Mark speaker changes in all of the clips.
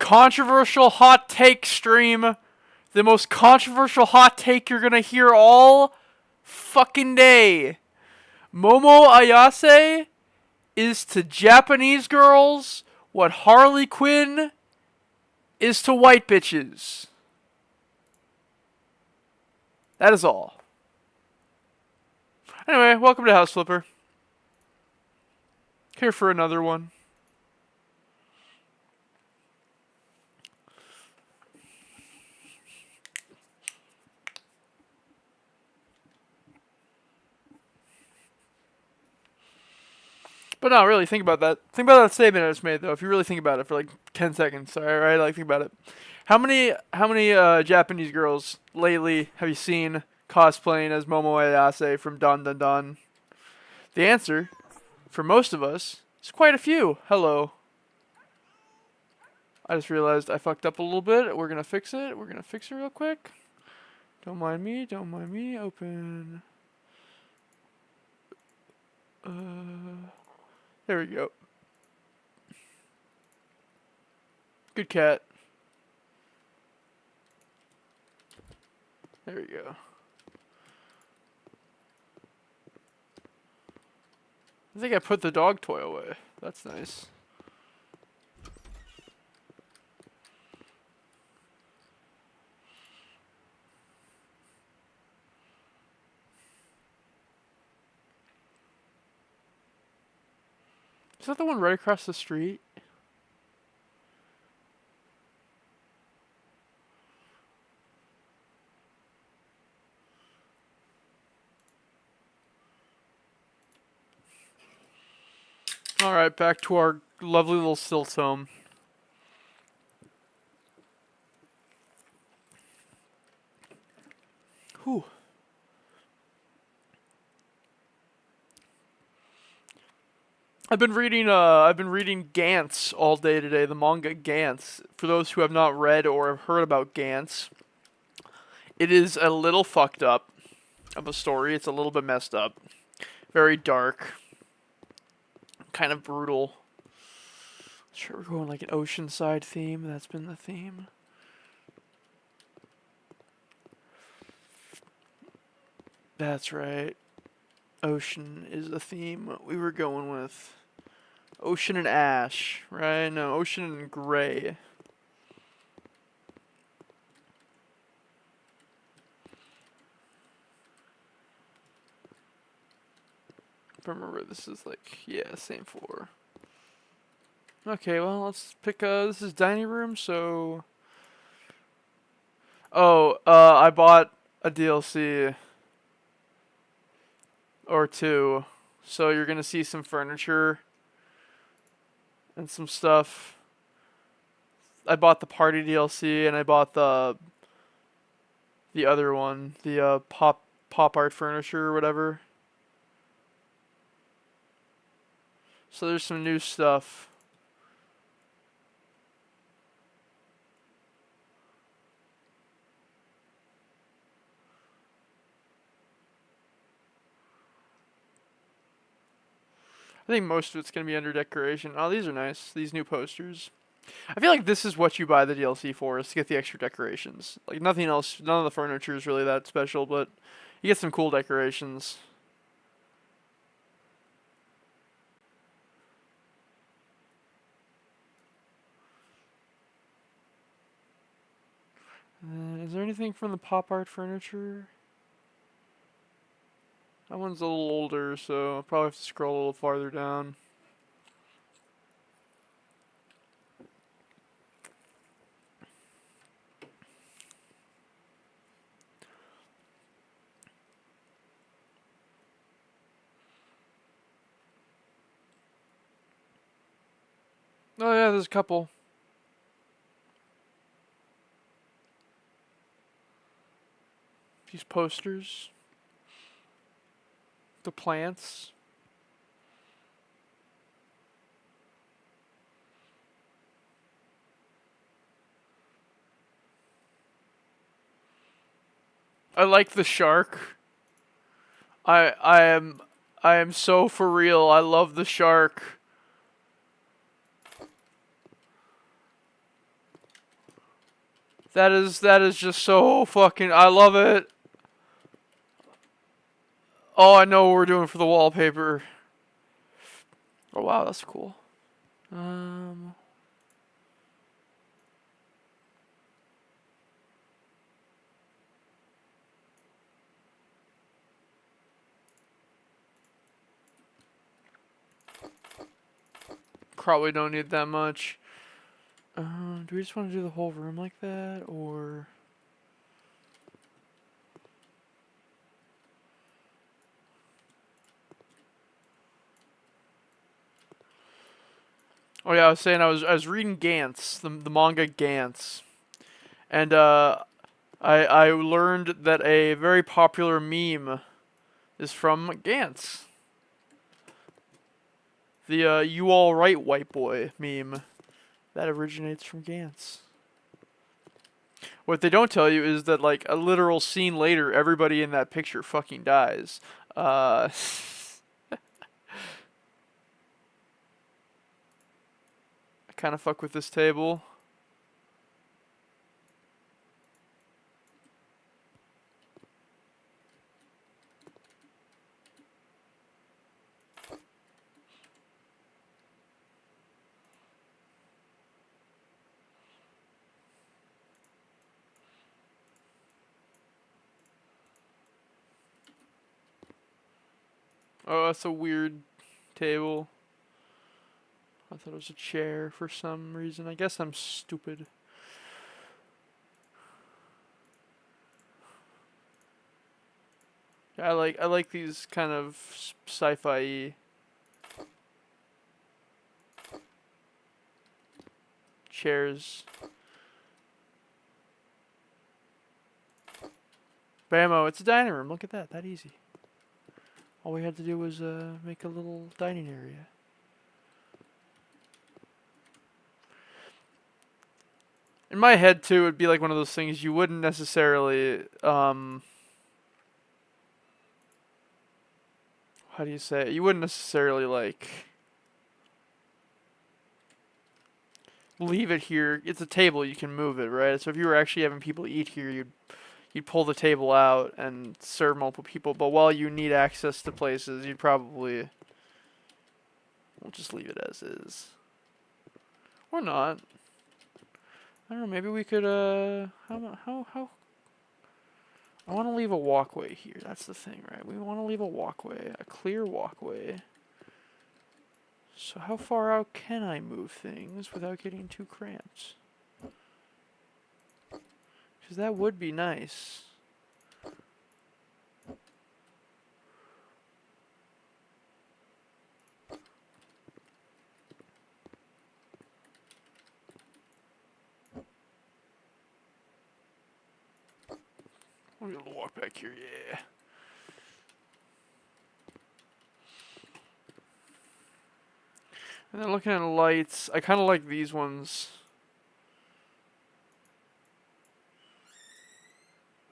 Speaker 1: controversial hot take stream. The most controversial hot take you're gonna hear all fucking day. Momo Ayase is to Japanese girls what Harley Quinn is to white bitches. That is all. Anyway, welcome to House Flipper. Here for another one. But no, really, think about that. Think about that statement I just made, though. If you really think about it for like 10 seconds, all right? Like, think about it. How many Japanese girls lately have you seen cosplaying as Momo Ayase from Dun Dun Dun? The answer, for most of us, is quite a few. Hello. I just realized I fucked up a little bit. We're gonna fix it. We're gonna fix it real quick. Don't mind me. Don't mind me. Open. There we go. Good cat. There we go. I think I put the dog toy away. That's nice. Is that the one right across the street? Alright, back to our lovely little Stilts home. Whew. I've been reading Gantz all day today, the manga Gantz. For those who have not read or have heard about Gantz, it is a little fucked up of a story. It's a little bit messed up. Very dark. Kind of brutal. Sure, we're going like an Oceanside theme. That's been the theme. That's right. Ocean is the theme we were going with. Ocean and ash, right? No, ocean and gray. Remember, this is like, yeah, same floor. Okay, well, let's pick, this is dining room, so... Oh, I bought a DLC. Or two. So you're gonna see some furniture and some stuff. I bought the party DLC and I bought the other one, the pop art furniture or whatever. So there's some new stuff. I think most of it's going to be under decoration. Oh, these are nice. These new posters. I feel like this is what you buy the DLC for, is to get the extra decorations. Like, nothing else, none of the furniture is really that special, but you get some cool decorations. Is there anything from the pop art furniture? That one's a little older, so I'll probably have to scroll a little farther down. Oh yeah, there's a couple. These posters. The plants. I like the shark. I am so for real. I love the shark. That is just so fucking. I love it. Oh, I know what we're doing for the wallpaper. Oh wow, that's cool. Um. Probably don't need that much. Do we just want to do the whole room like that, or? Oh yeah, I was saying I was reading Gantz, the manga Gantz, and I learned that a very popular meme is from Gantz. The "You all right, white boy" meme that originates from Gantz. What they don't tell you is that like a literal scene later, everybody in that picture fucking dies. Uh, I kind of fuck with this table. Oh, that's a weird table. I thought it was a chair for some reason. I guess I'm stupid. Yeah, I like these kind of sci-fi chairs. Bammo, it's a dining room. Look at that. That easy. All we had to do was make a little dining area. In my head too, it'd be like one of those things you wouldn't necessarily how do you say it? You wouldn't necessarily like leave it here. It's a table, you can move it, right? So if you were actually having people eat here, you'd pull the table out and serve multiple people. But while you need access to places, you'd probably we'll just leave it as is. Or not. I don't know, maybe we could how I want to leave a walkway here. That's the thing, right? We want to leave a walkway, a clear walkway. So how far out can I move things without getting too cramped? Because that would be nice. We're gonna walk back here, yeah. And then looking at lights, I kind of like these ones.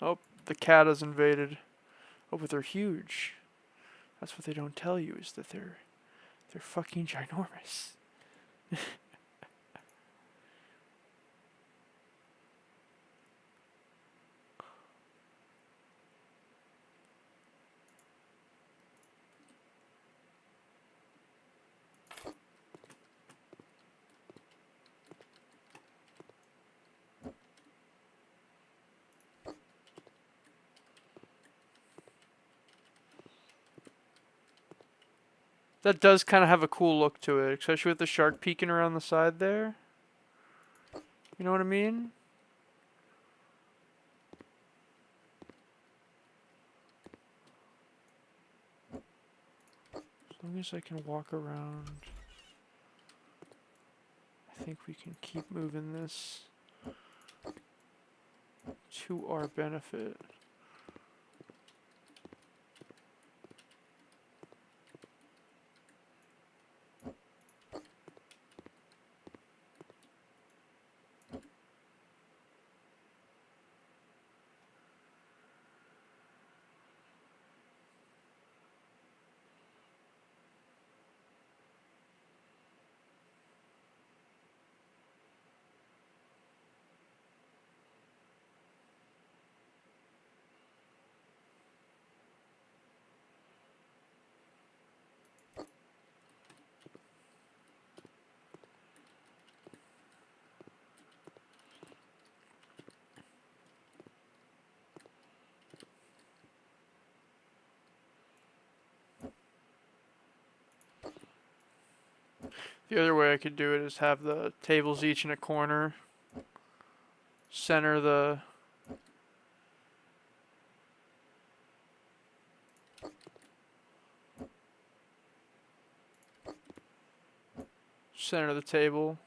Speaker 1: Oh, the cat has invaded. Oh, but they're huge. That's what they don't tell you is that they're fucking ginormous. That does kind of have a cool look to it, especially with the shark peeking around the side there. You know what I mean? As long as I can walk around, I think we can keep moving this to our benefit. The other way I could do it is have the tables each in a corner. Center the table.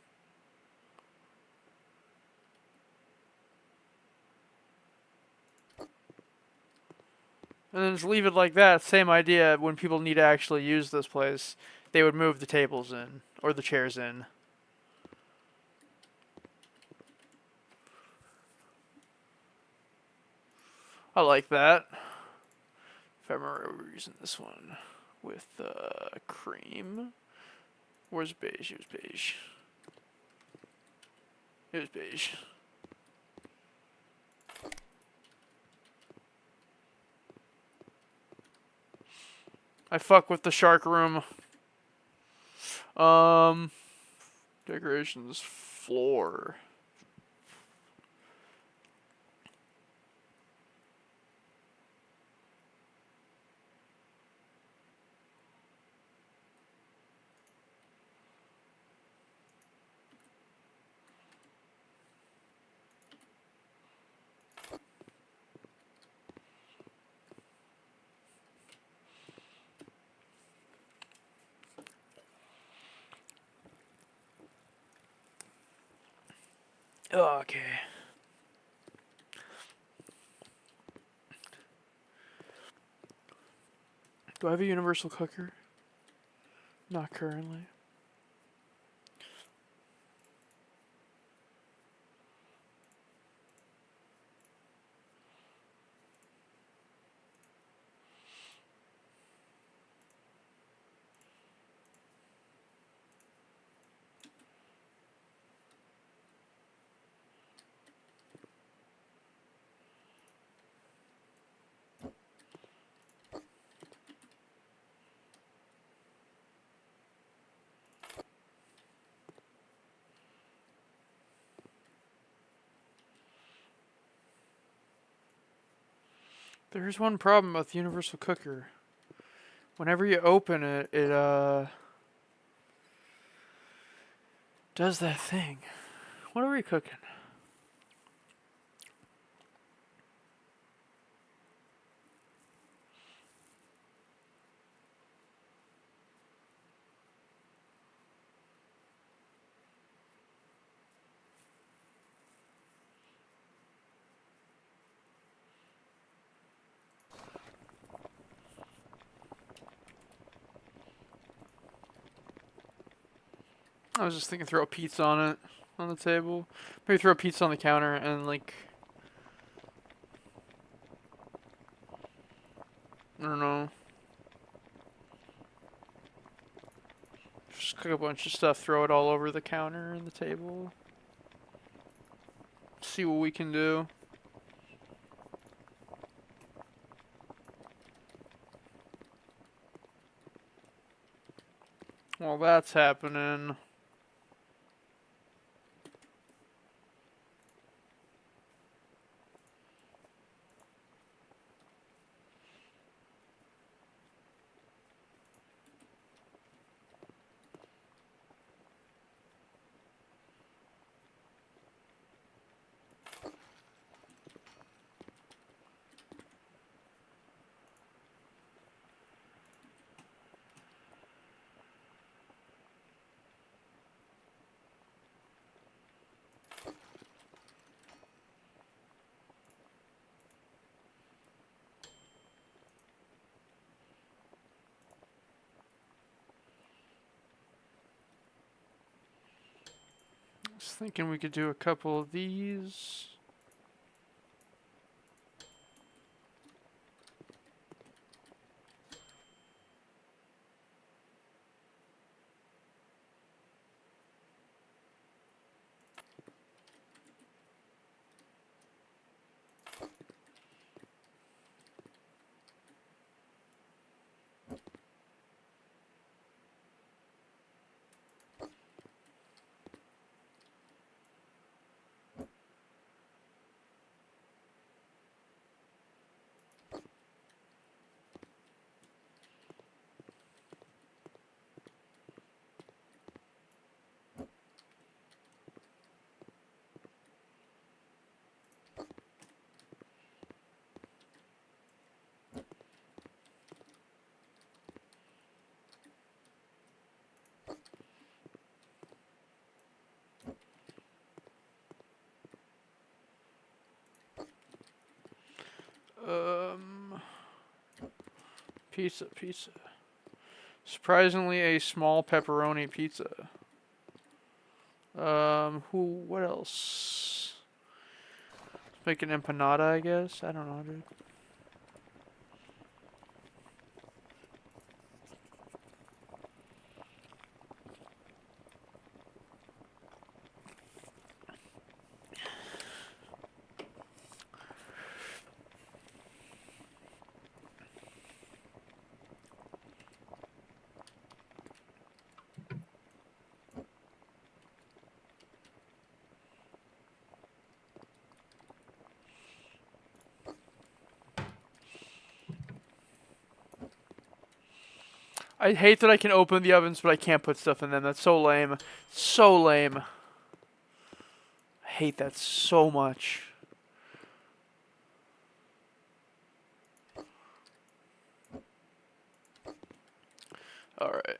Speaker 1: And then just leave it like that. Same idea when people need to actually use this place. They would move the tables in, or the chairs in. I like that. If I remember, we're using this one with cream. Where's beige? It was beige. It was beige. I fuck with the shark room. Decorations, floor. Okay. Do I have a universal cooker? Not currently. There's one problem with the universal cooker. Whenever you open it, it does that thing. What are we cooking? I was just thinking throw a pizza on it, on the table. Maybe throw a pizza on the counter and like, I don't know. Just cook a bunch of stuff, throw it all over the counter and the table. See what we can do. While that's happening. I was thinking we could do a couple of these. Pizza, pizza. Surprisingly, a small pepperoni pizza. What else? Make an empanada, I guess. I don't know, dude. I hate that I can open the ovens, but I can't put stuff in them. That's so lame. So lame. I hate that so much. Alright.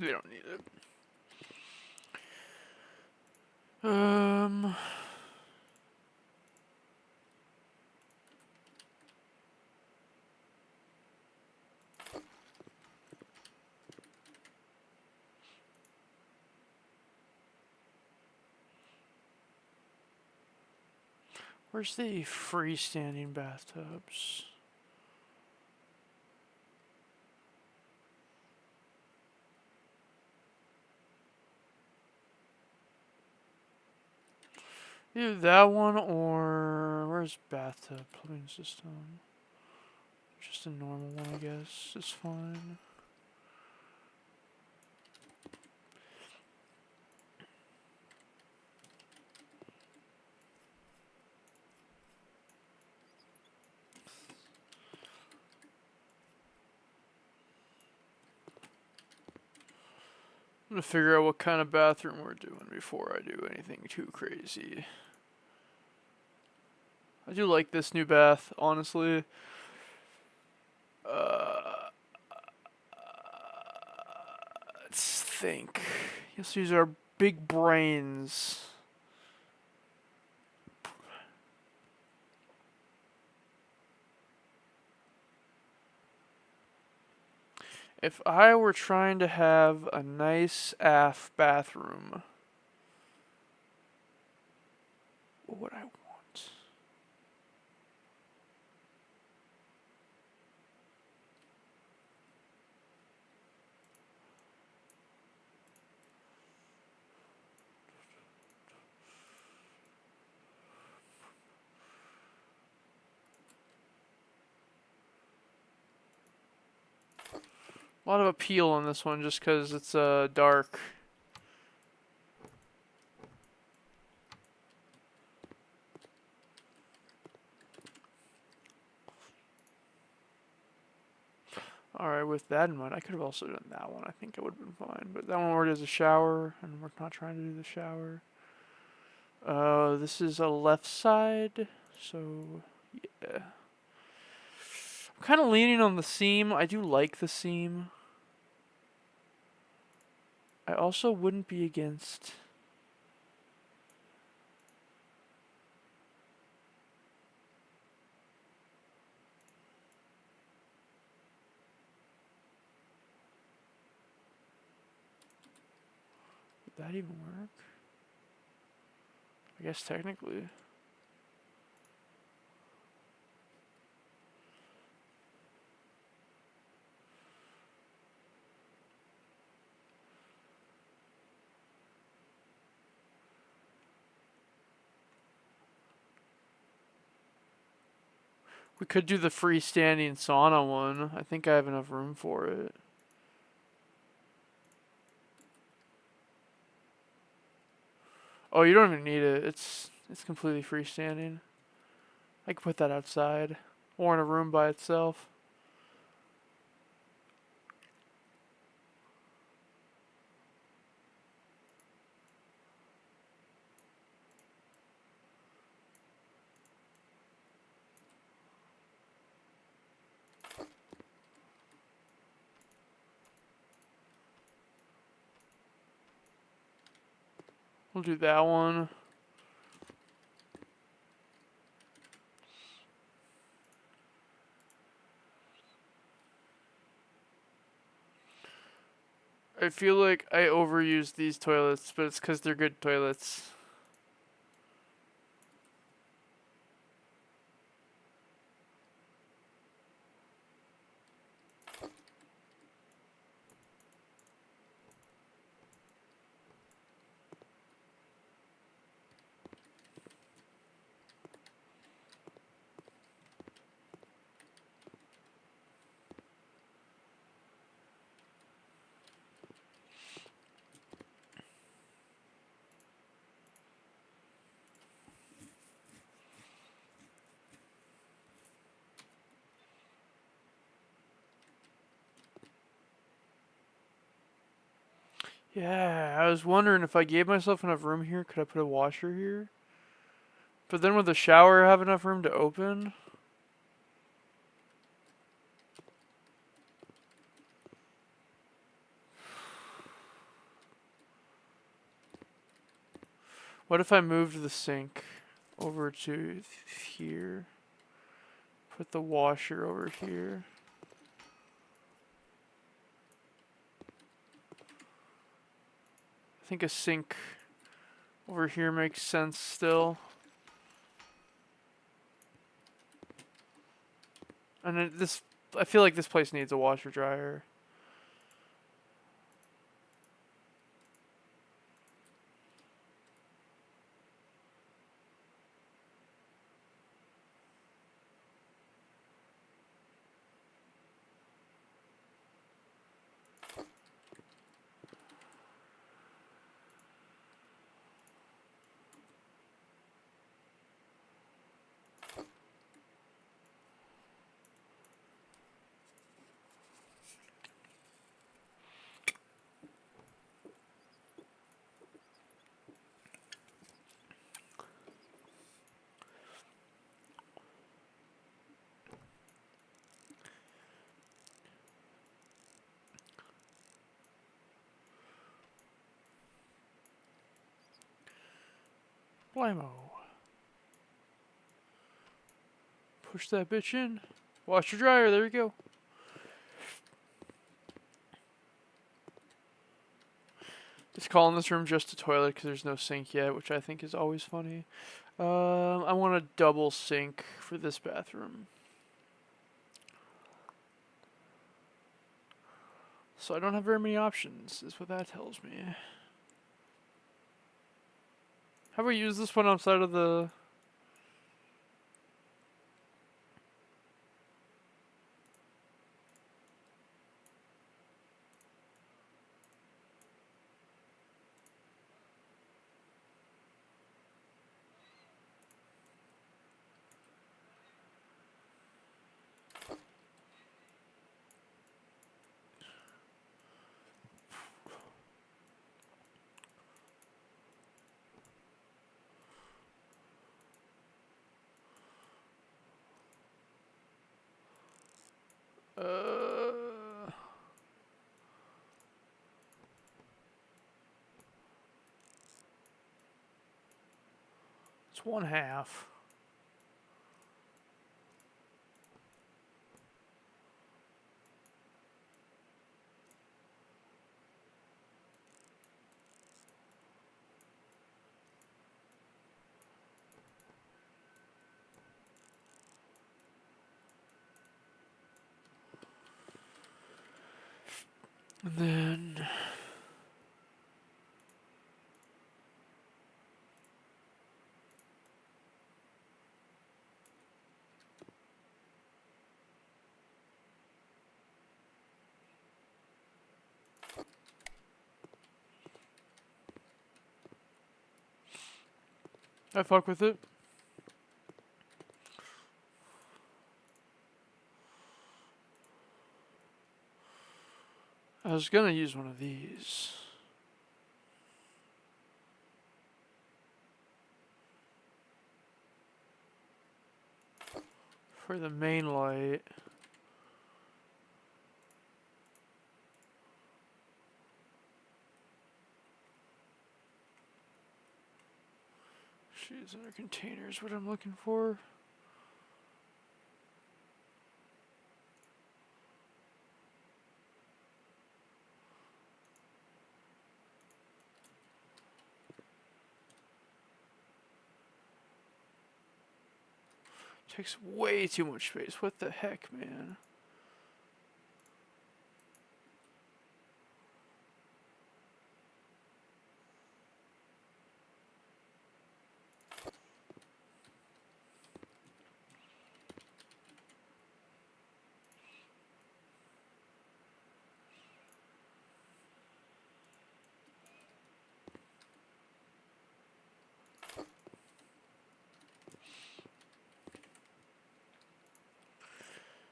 Speaker 1: We don't need it. Where's the freestanding bathtubs? Either that one or where's bathtub plumbing system? Just a normal one, I guess. Is fine. I'm gonna figure out what kind of bathroom we're doing before I do anything too crazy. I do like this new bath, honestly. Let's think. Let's use our big brains. If I were trying to have a nice AF bathroom, what would I want? A lot of appeal on this one just because it's dark. Alright, with that in mind, I could have also done that one. I think I would have been fine. But that one already has a shower, and we're not trying to do the shower. This is a left side, so yeah. I'm kind of leaning on the seam. I do like the seam. I also wouldn't be against... Would that even work? I guess technically. We could do the freestanding sauna one. I think I have enough room for it. Oh, you don't even need it. It's completely freestanding. I could put that outside. or in a room by itself. We'll do that one. I feel like I overuse these toilets, but it's because they're good toilets. Yeah, I was wondering if I gave myself enough room here, could I put a washer here? But then would the shower have enough room to open? What if I moved the sink over to here? Put the washer over here. I think a sink over here makes sense still. And I feel like this place needs a washer dryer. Blammo. Push that bitch in. Washer dryer, there we go. Just calling this room just a toilet because there's no sink yet, which I think is always funny. I want a double sink for this bathroom. So I don't have very many options, is what that tells me. How about we use this one outside of the... It's 1/2. And then... I fuck with it. was gonna use one of these. For the main light. She's under containers, what I'm looking for. Takes way too much space. What the heck, man?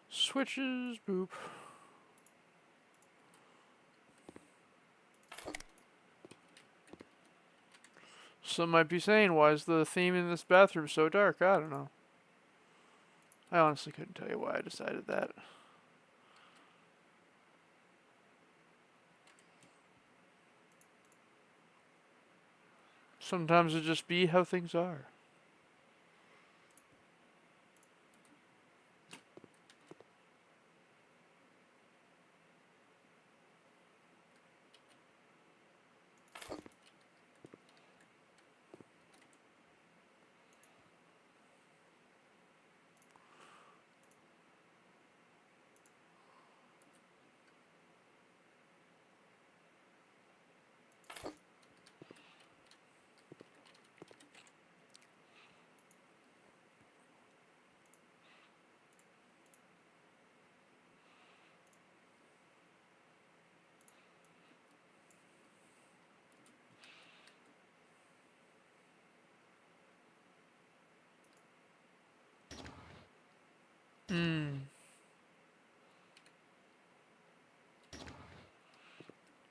Speaker 1: Switches, boop. Some might be saying, why is the theme in this bathroom so dark? I don't know. I honestly couldn't tell you why I decided that. Sometimes it just be how things are.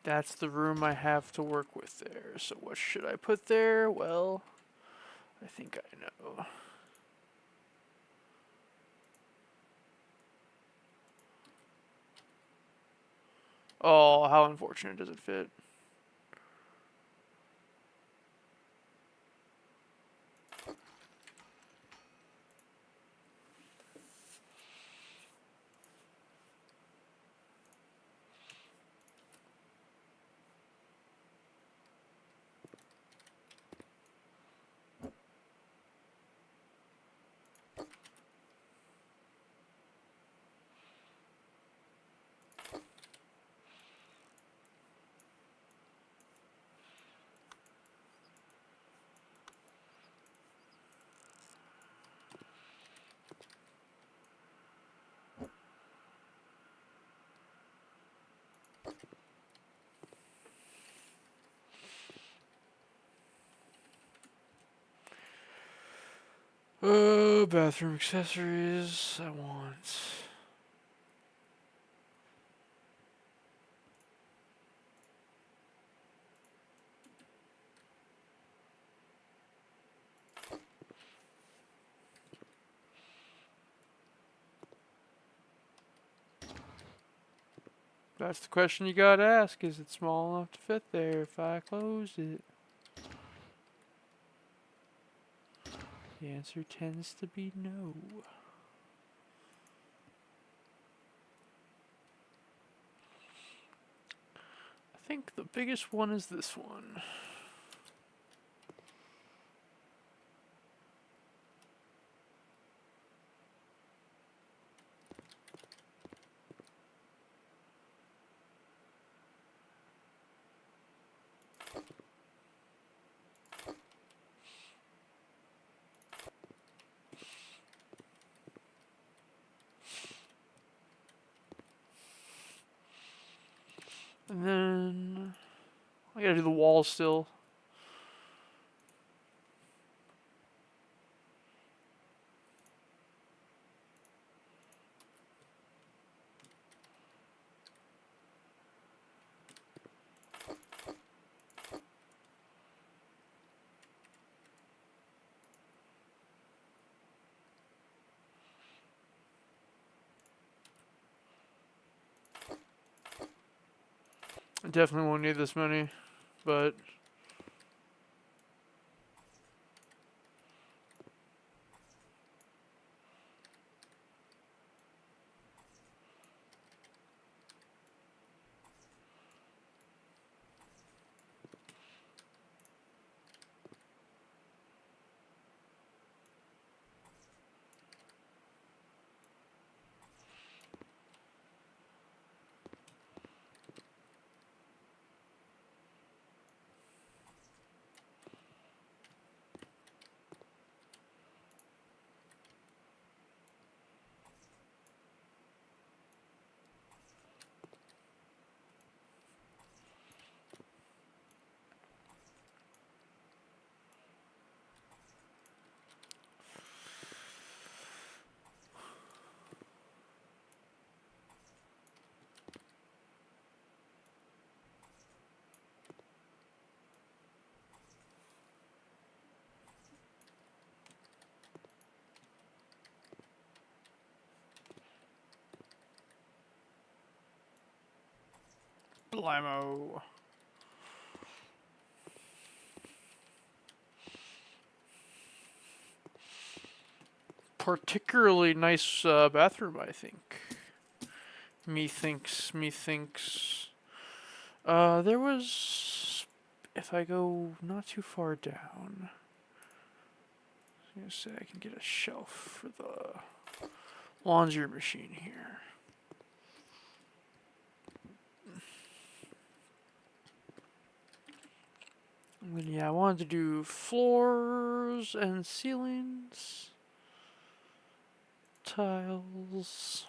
Speaker 1: That's the room I have to work with there. So what should I put there? Well, I think I know. Oh, how unfortunate does it fit? Bathroom accessories. I want. That's the question you gotta ask. Is it small enough to fit there if I closed it? The answer tends to be no. I think the biggest one is this one. And then I gotta do the wall still. Definitely won't need this many, but blimmo. Particularly nice bathroom, I think. Methinks. There was, if I go not too far down, I was gonna say I can get a shelf for the laundry machine here. And then, yeah, I wanted to do floors and ceilings, tiles.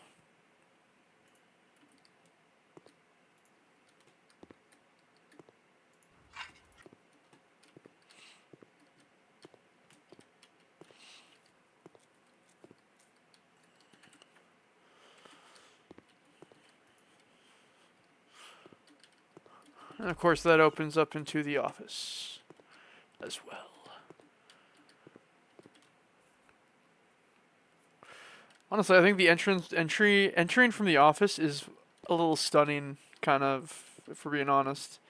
Speaker 1: And of course that opens up into the office as well. Honestly, I think the entering from the office is a little stunning, kind of, if we're being honest.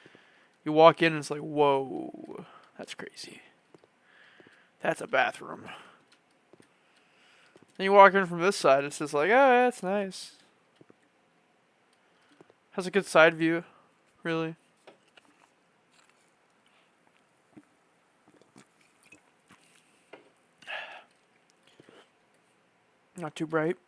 Speaker 1: You walk in and it's like, whoa, that's crazy. That's a bathroom. Then you walk in from this side, it's just like, oh, yeah, that's nice. Has a good side view, really. Not too bright.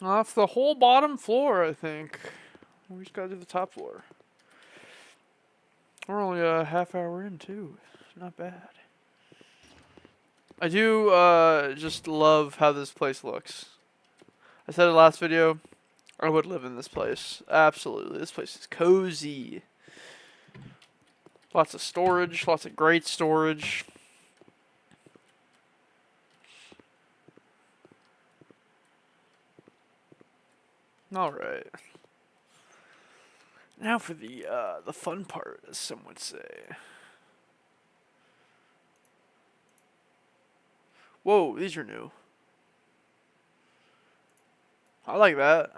Speaker 1: That's the whole bottom floor, I think. We just gotta do the top floor. We're only a half hour in, too. Not bad. I do just love how this place looks. I said in the last video, I would live in this place. Absolutely. This place is cozy. Lots of storage, lots of great storage. Alright. Now for the fun part, as some would say. Whoa, these are new. I like that.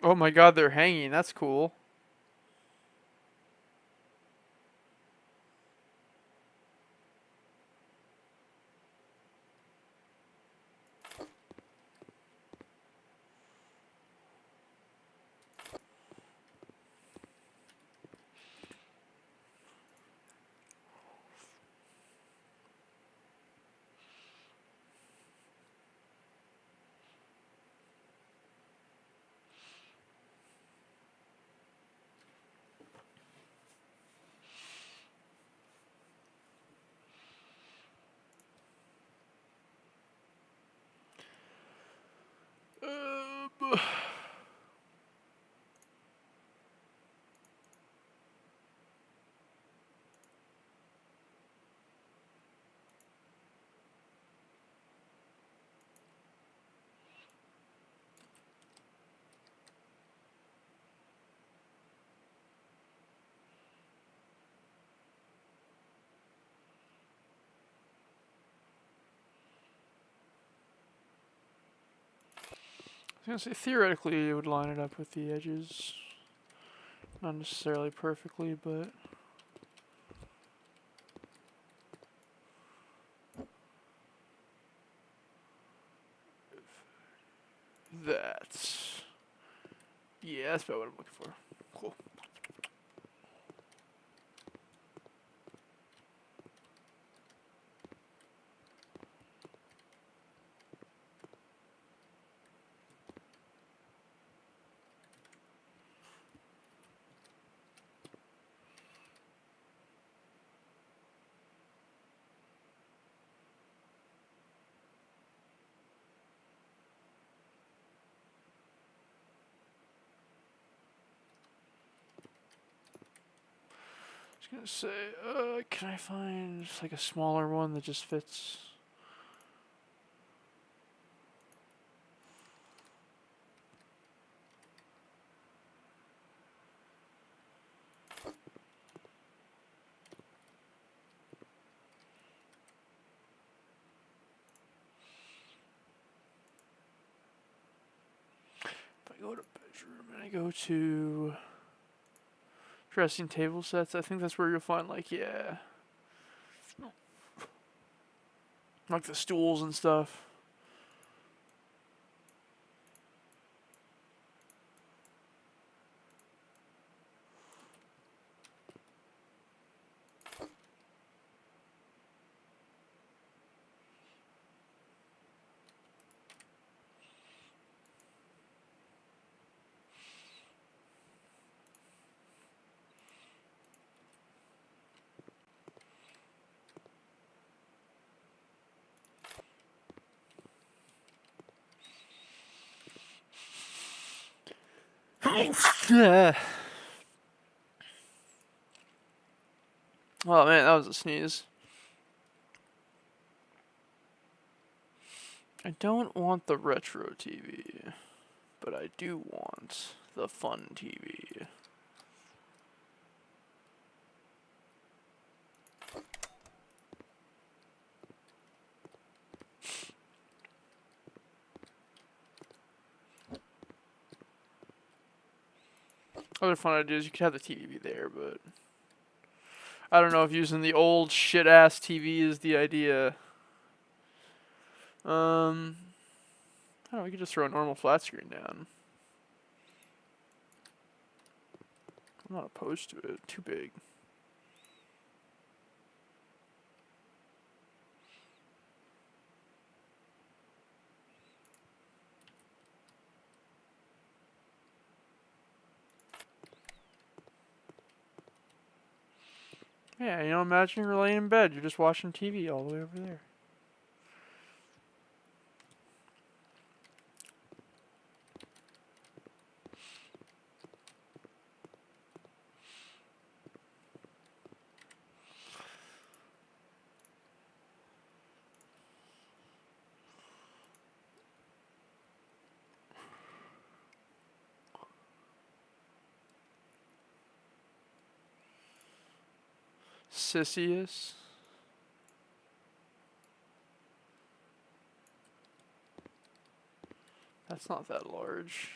Speaker 1: Oh my god, they're hanging. That's cool. Um, I was gonna say theoretically it would line it up with the edges, not necessarily perfectly, but that's yeah, that's about what I'm looking for. Cool. I was gonna say, can I find like a smaller one that just fits? If I go to bedroom and I go to dressing table sets, I think that's where you'll find like yeah, like the stools and stuff. Yeah. Oh man, that was a sneeze. I don't want the retro TV, but I do want the fun TV. Other fun ideas, you could have the TV be there, but I don't know if using the old shit ass TV is the idea. I don't know, we could just throw a normal flat screen down. I'm not opposed to it. Too big. Yeah, you know, imagine you're laying in bed, you're just watching TV all the way over there. Sissius. That's not that large.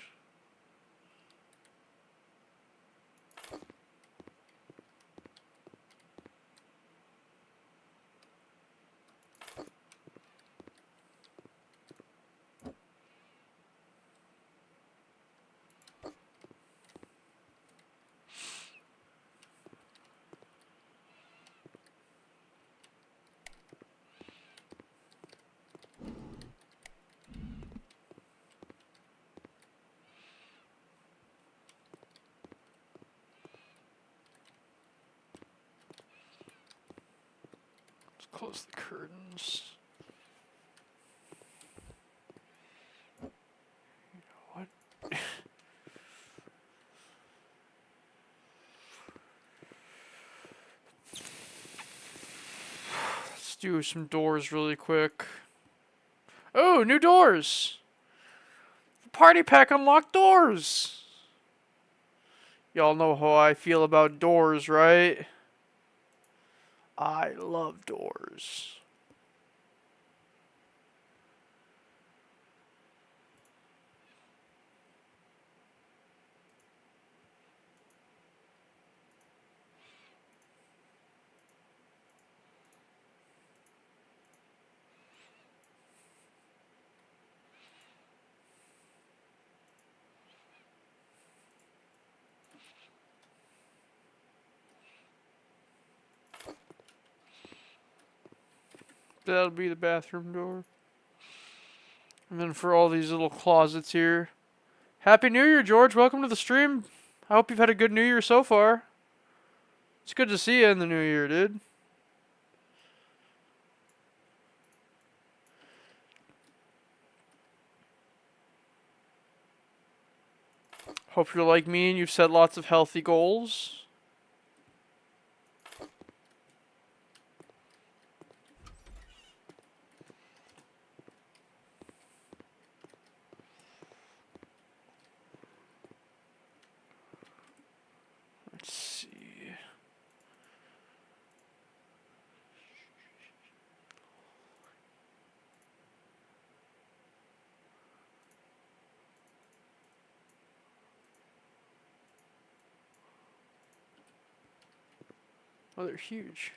Speaker 1: Close the curtains. What? Let's do some doors really quick. Oh, new doors! Party pack unlocked doors! Y'all know how I feel about doors, right? I love doors. That'll be the bathroom door. And then for all these little closets here. Happy New Year, George. Welcome to the stream. I hope you've had a good New Year so far. It's good to see you in the New Year, dude. Hope you're like me and you've set lots of healthy goals. Let's see. Oh, they're huge.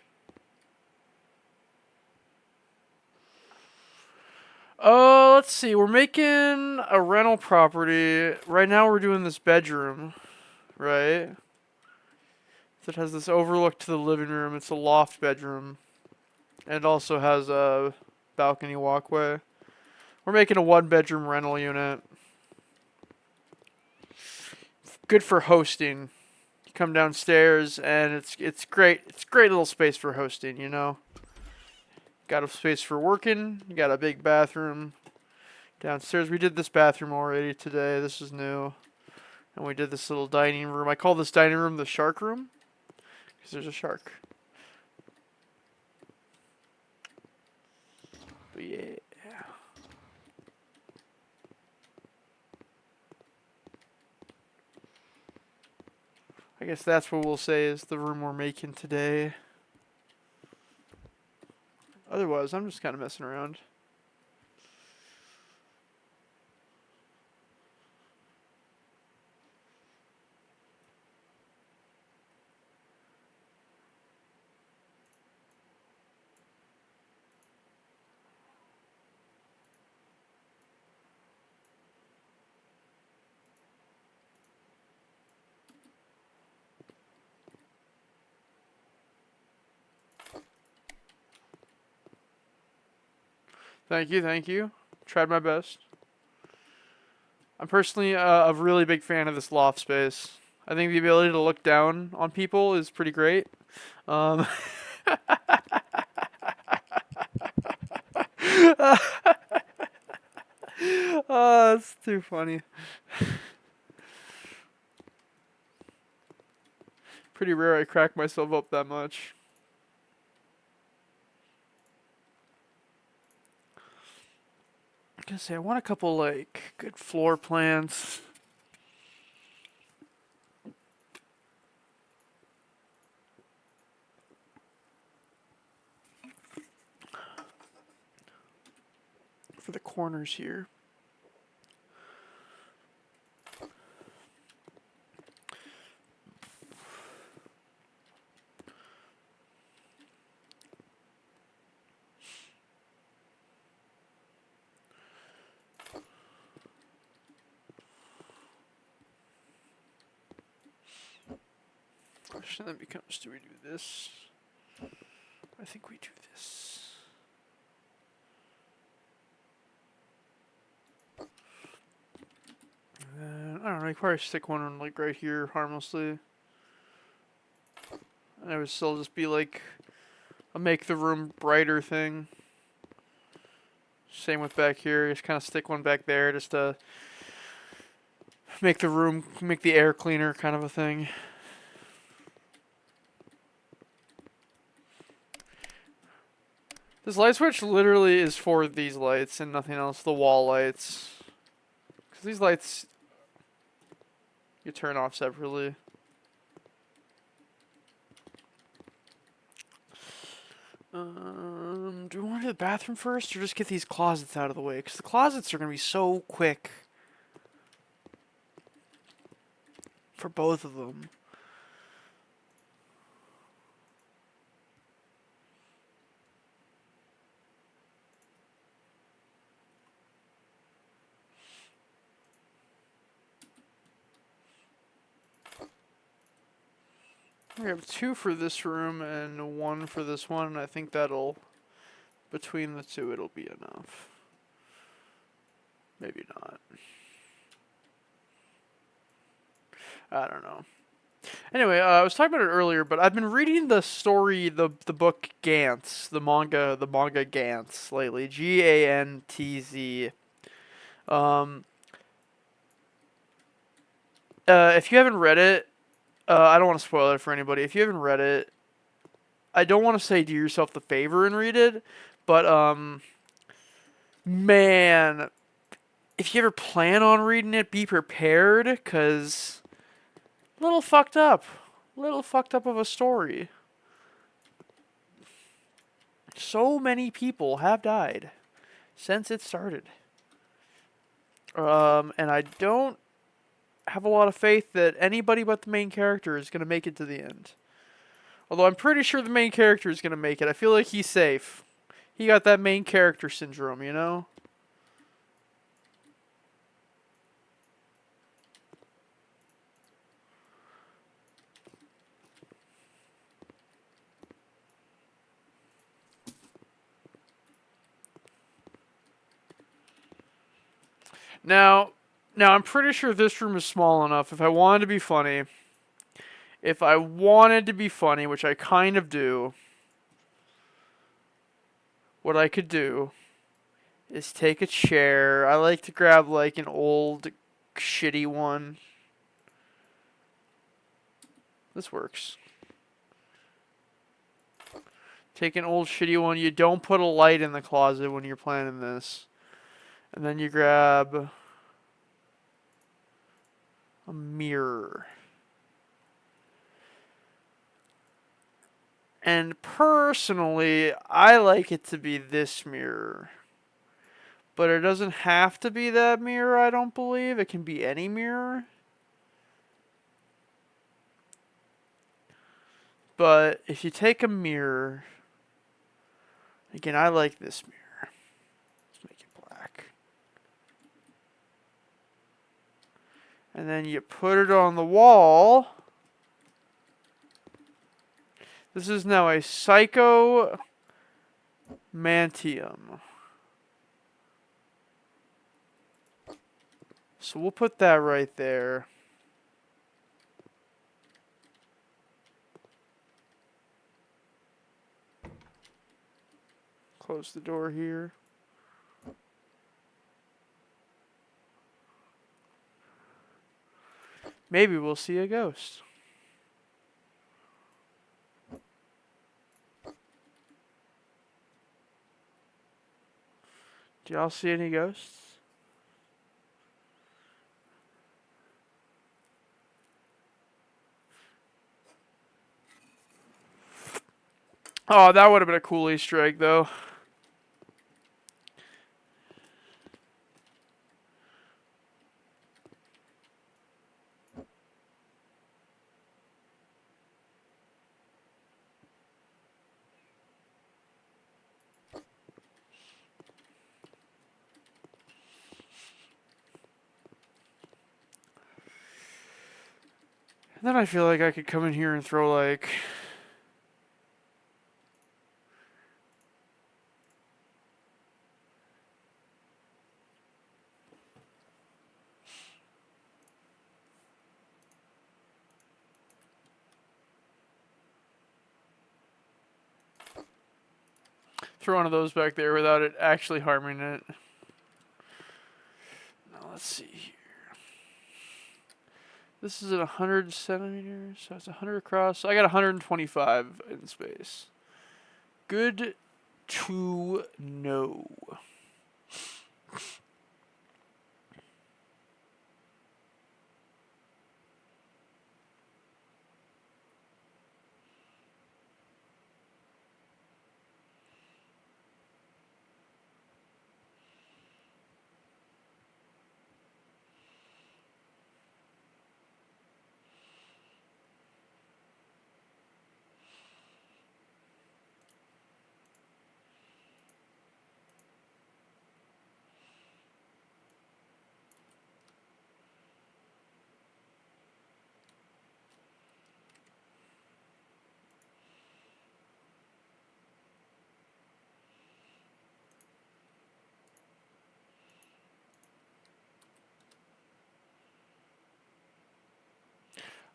Speaker 1: Let's see. We're making a rental property. Right now we're doing this bedroom, right? That has this overlook to the living room. It's a loft bedroom. And it also has a balcony walkway. We're making a one-bedroom rental unit. Good for hosting. You come downstairs and it's great. It's a great little space for hosting, you know. Got a space for working. You got a big bathroom downstairs. We did this bathroom already today. This is new. And we did this little dining room. I call this dining room the shark room because there's a shark. But yeah. I guess that's what we'll say is the room we're making today. Otherwise, I'm just kind of messing around. Thank you, thank you. Tried my best. I'm personally a really big fan of this loft space. I think the ability to look down on people is pretty great. Oh, that's too funny. Pretty rare I crack myself up that much. I gotta say, I want a couple like good floor plans. For the corners here. Question then becomes, do we do this? I think we do this. And then, I don't know, you probably stick one on like right here harmlessly. And I would still just be like a make the room brighter thing. Same with back here. Just kind of stick one back there just to make the air cleaner kind of a thing. This light switch literally is for these lights and nothing else. The wall lights. Because these lights, you turn off separately. Do we want to do the bathroom first or just get these closets out of the way? Because the closets are going to be so quick. For both of them. We have 2 for this room and 1 for this one, and I think that'll, between the 2, it'll be enough. Maybe not. I don't know. Anyway, I was talking about it earlier, but I've been reading the story, the book Gantz, the manga Gantz lately. Gantz. Um, if you haven't read it, I don't want to spoil it for anybody. If you haven't read it, I don't want to say do yourself the favor and read it, but man, if you ever plan on reading it, be prepared, cause little fucked up of a story. So many people have died since it started. And I don't have a lot of faith that anybody but the main character is going to make it to the end. Although I'm pretty sure the main character is going to make it. I feel like he's safe. He got that main character syndrome, you know? Now, I'm pretty sure this room is small enough. If I wanted to be funny, which I kind of do, what I could do is take a chair. I like to grab like an old shitty one. This works. Take an old shitty one. You don't put a light in the closet when you're planning this. And then you grab a mirror. And personally, I like it to be this mirror. But it doesn't have to be that mirror, I don't believe. It can be any mirror. But if you take a mirror, again, I like this mirror. Let's make it black. And then you put it on the wall. This is now a Psycho Mantium. So we'll put that right there. Close the door here. Maybe we'll see a ghost. Do y'all see any ghosts? Oh, that would have been a cool Easter egg, though. And then I feel like I could come in here and throw, like... Throw one of those back there without it actually harming it. Now let's see here. This is at 100 centimeters, so it's 100 across. So I got 125 in space. Good to know.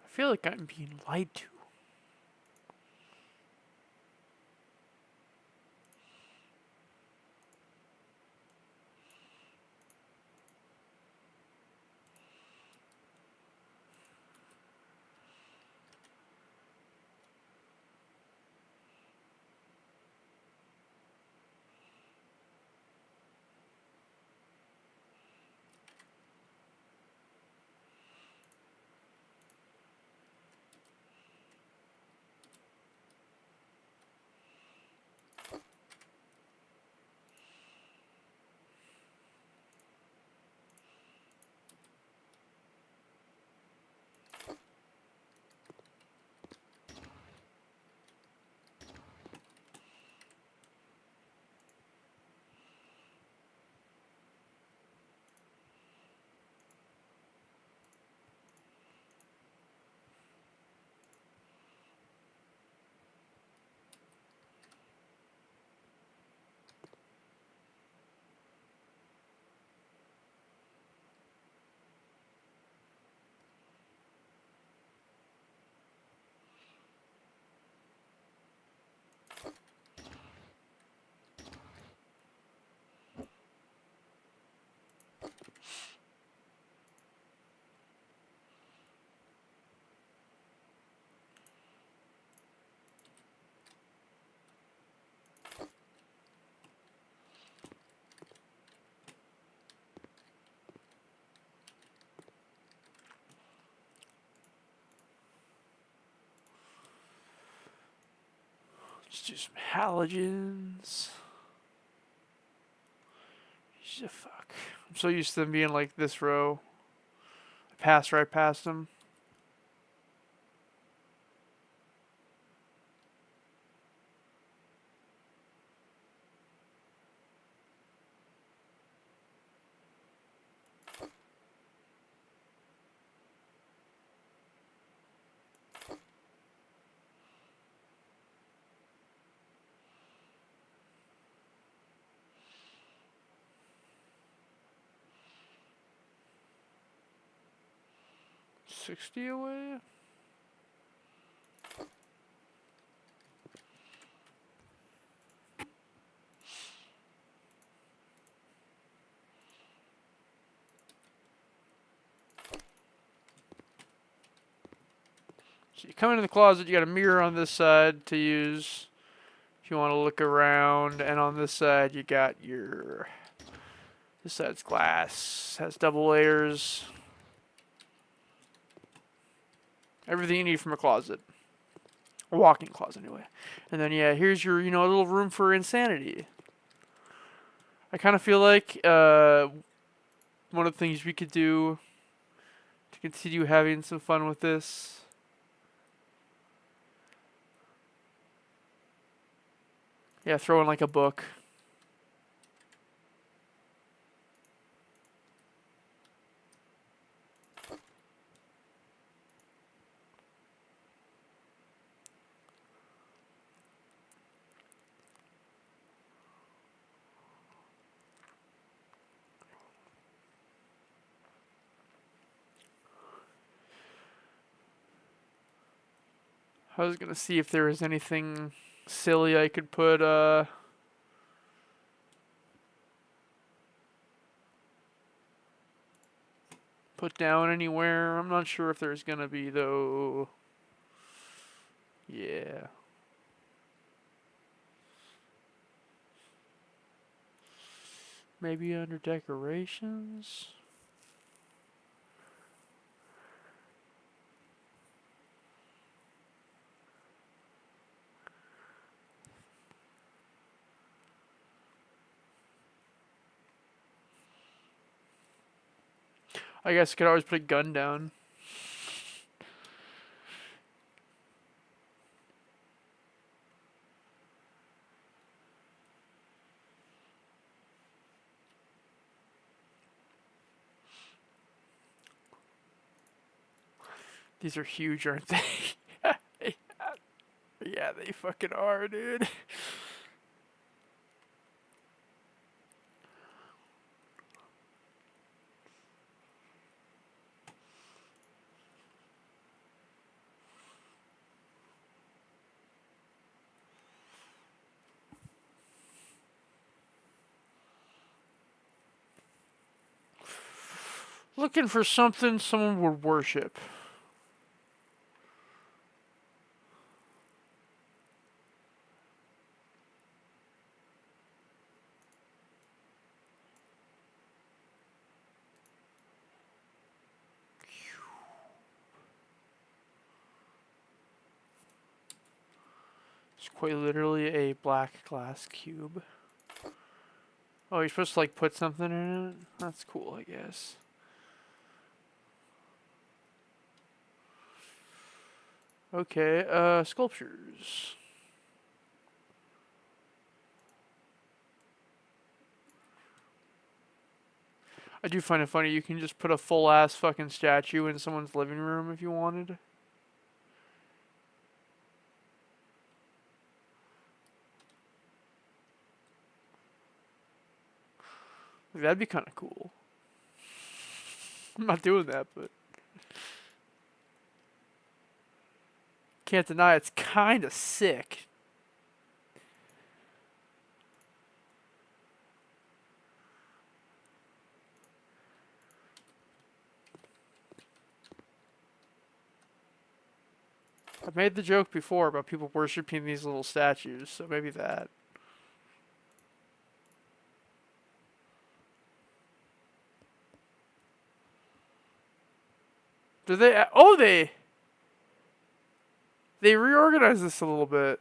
Speaker 1: I feel like I'm being lied to. Let's do some halogens. Fuck. I'm so used to them being like this row. I passed right past them. $60 away? So you come into the closet, you got a mirror on this side to use if you want to look around, and on this side you got your... This side's glass, has double layers. Everything you need from a closet. A walk-in closet, anyway. And then, yeah, here's your, you know, a little room for insanity. I kind of feel like one of the things we could do to continue having some fun with this. Yeah, throw in like a book. I was gonna see if there was anything silly I could put put down anywhere. I'm not sure if there's gonna be though. Yeah. Maybe under decorations. I guess I could always put a gun down. These are huge, aren't they? Yeah, they fucking are, dude. Looking for something someone would worship. It's quite literally a black glass cube. Oh, you're supposed to like put something in it? That's cool, I guess. Okay, sculptures. I do find it funny, you can just put a full ass fucking statue in someone's living room if you wanted. That'd be kind of cool. I'm not doing that, but can't deny it's kind of sick. I've made the joke before about people worshiping these little statues, so maybe that. Do they? Oh, they reorganized this a little bit.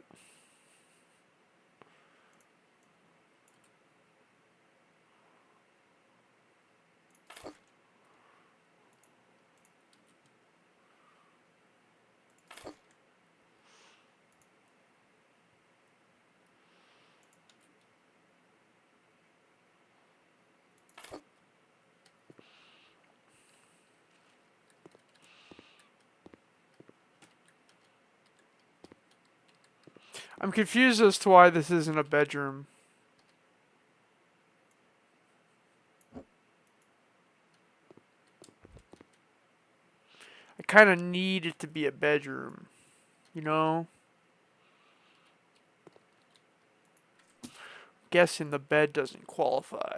Speaker 1: I'm confused as to why this isn't a bedroom. I kind of need it to be a bedroom, you know? Guessing the bed doesn't qualify.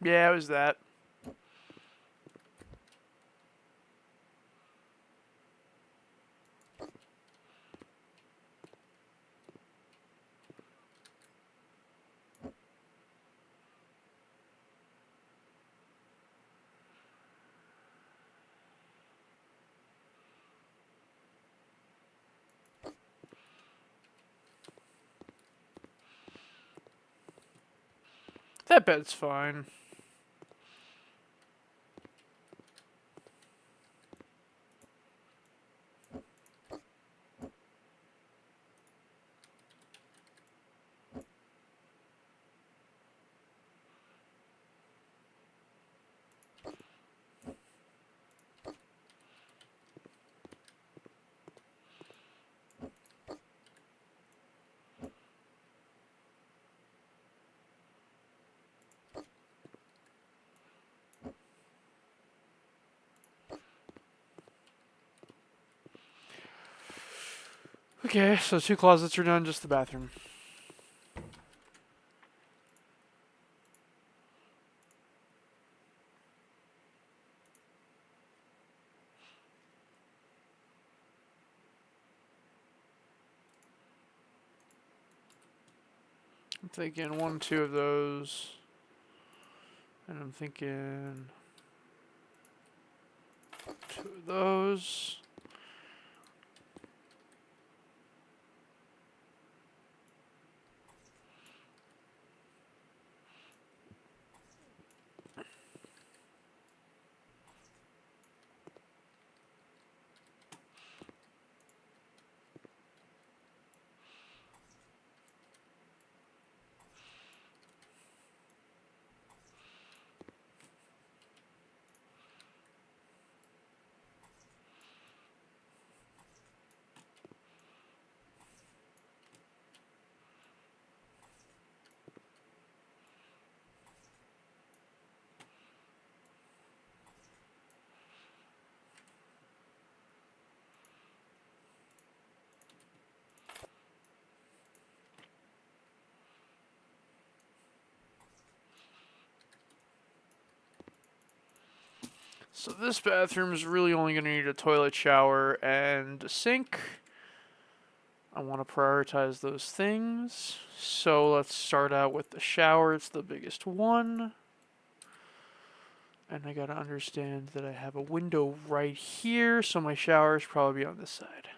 Speaker 1: Yeah, it was that. That bed's fine. Okay, so 2 closets are done, just the bathroom. I'm thinking 1, 2 of those. And I'm thinking 2 of those. So this bathroom is really only going to need a toilet, shower, and a sink. I want to prioritize those things. So let's start out with the shower. It's the biggest one. And I got to understand that I have a window right here, so my shower is probably on this side.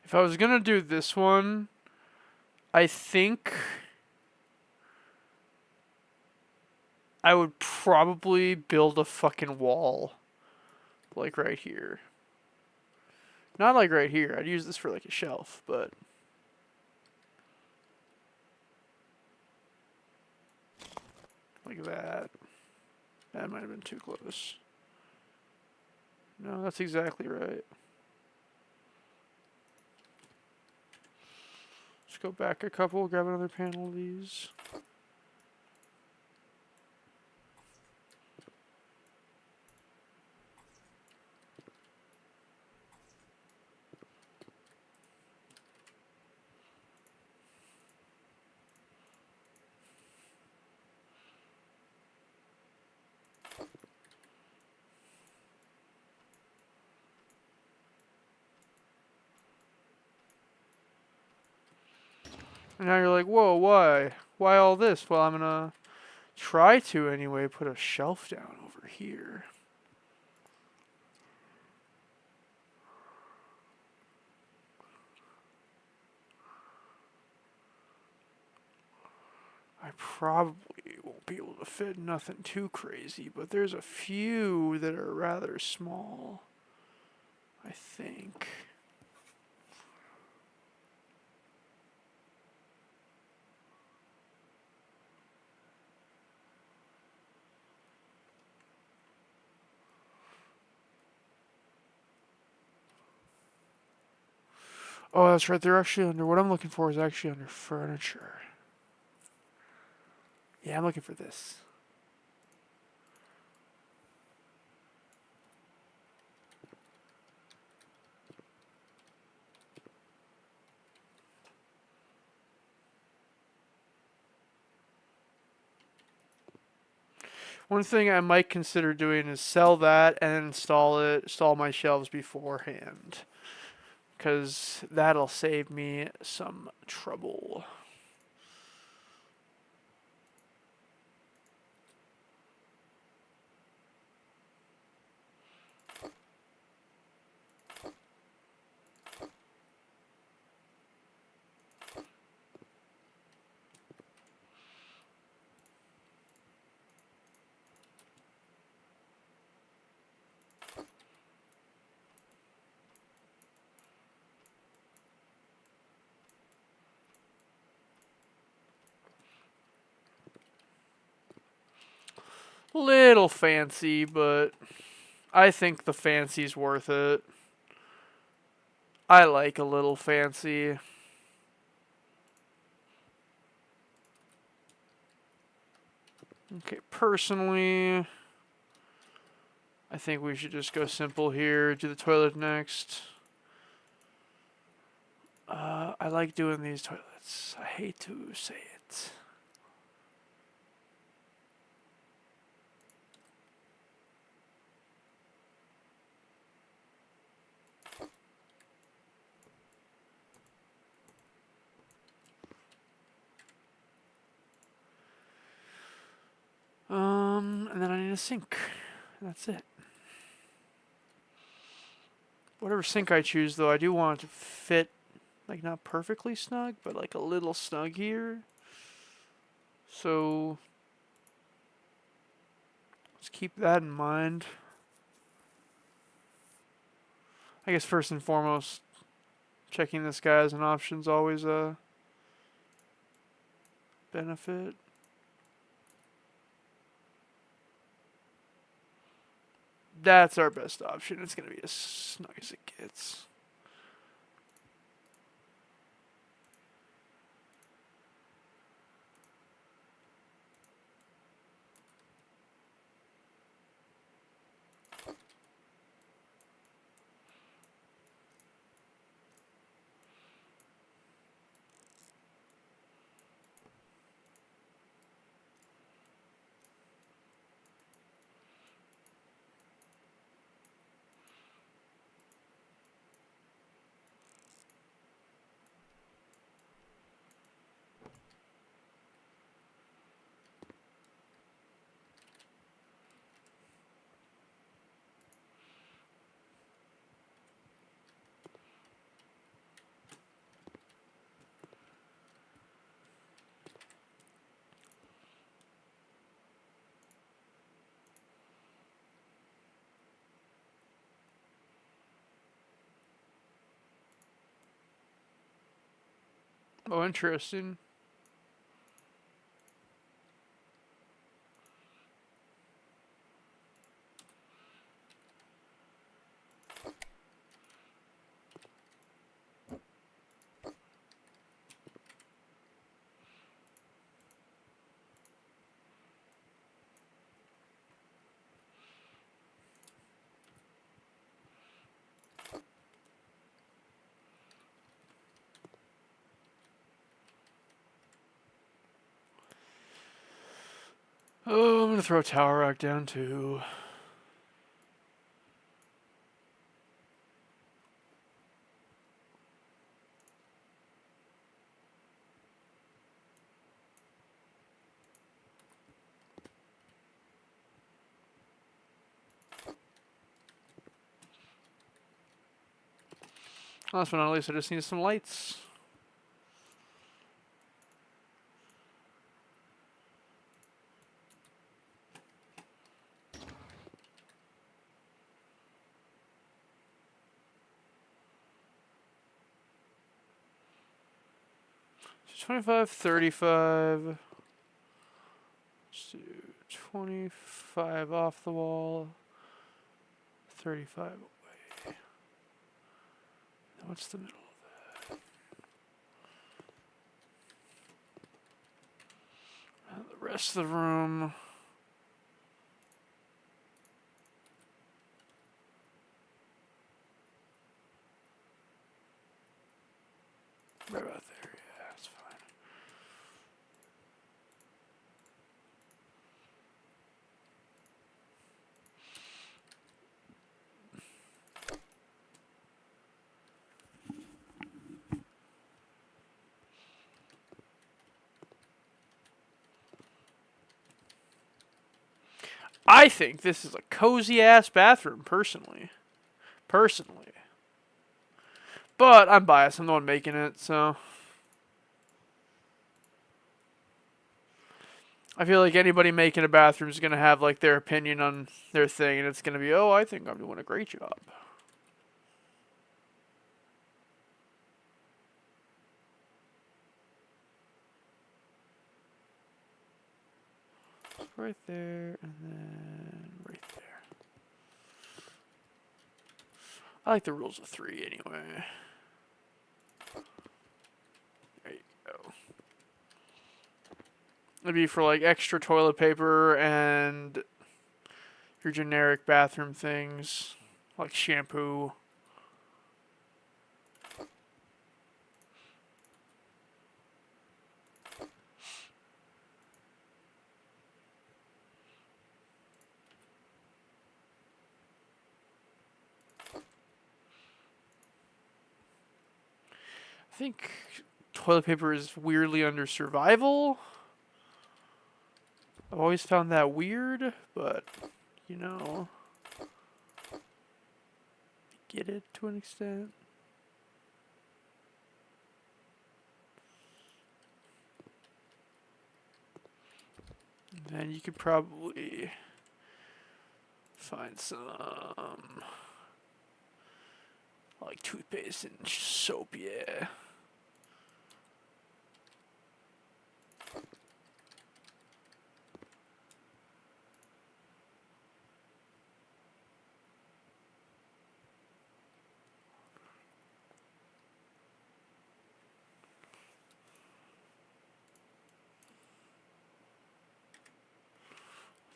Speaker 1: If I was going to do this one, I think I would probably build a fucking wall. Like right here. Not like right here. I'd use this for like a shelf, but... like that. That might have been too close. No, that's exactly right. Let's go back a couple, grab another panel of these. And now you're like, whoa, why? Why all this? Well, I'm gonna try to anyway put a shelf down over here. I probably won't be able to fit nothing too crazy, but there's a few that are rather small, I think. Oh, that's right. They're actually under. What I'm looking for is actually under furniture. Yeah, I'm looking for this. One thing I might consider doing is sell that and install my shelves beforehand. because that'll save me some trouble. Little fancy, but I think the fancy's worth it. I like a little fancy. Okay, personally, I think we should just go simple here. Do the toilet next. I like doing these toilets. I hate to say it. And then I need a sink. That's it. Whatever sink I choose, though, I do want it to fit, like, not perfectly snug, but like a little snug here. So let's keep that in mind. I guess first and foremost, checking this guy as an option is always a benefit. That's our best option. It's going to be as snug as it gets. Oh, interesting. Oh, I'm going to throw a tower rack down too. Last but not least, I just need some lights. So 25, 35. Let's do 25 off the wall. 35 away. What's the middle of that? And the rest of the room. Right about there, yeah, that's fine. I think this is a cozy ass bathroom, personally. Personally. But I'm biased. I'm the one making it, so I feel like anybody making a bathroom is gonna have like their opinion on their thing, and it's gonna be, oh, I think I'm doing a great job. Right there, and then right there. I like the rules of 3 anyway. There you go. It'd be for like extra toilet paper and your generic bathroom things, like shampoo. I think toilet paper is weirdly under survival. I've always found that weird, but you know, get it to an extent. And then you could probably find some like toothpaste and soap, yeah.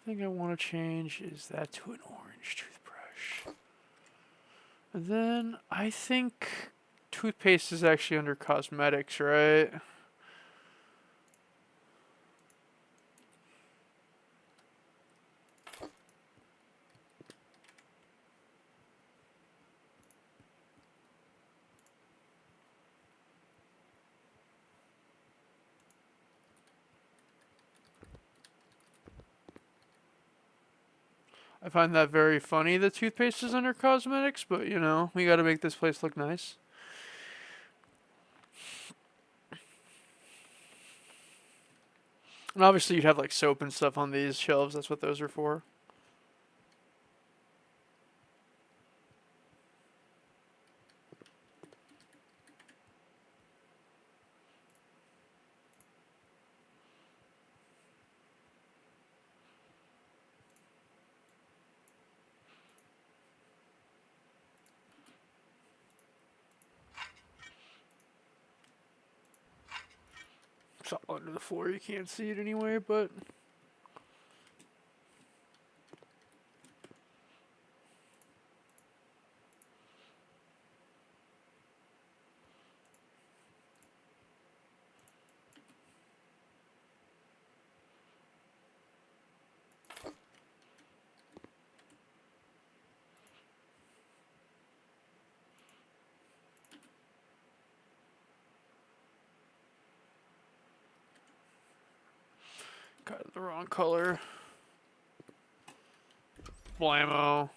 Speaker 1: Thing I want to change is that to an orange toothbrush. And then I think toothpaste is actually under cosmetics, right? I find that very funny that toothpaste is under cosmetics, but you know, we gotta make this place look nice. And obviously, you'd have like soap and stuff on these shelves, that's what those are for. It's all under the floor, you can't see it anyway, but got the wrong color. Blammo.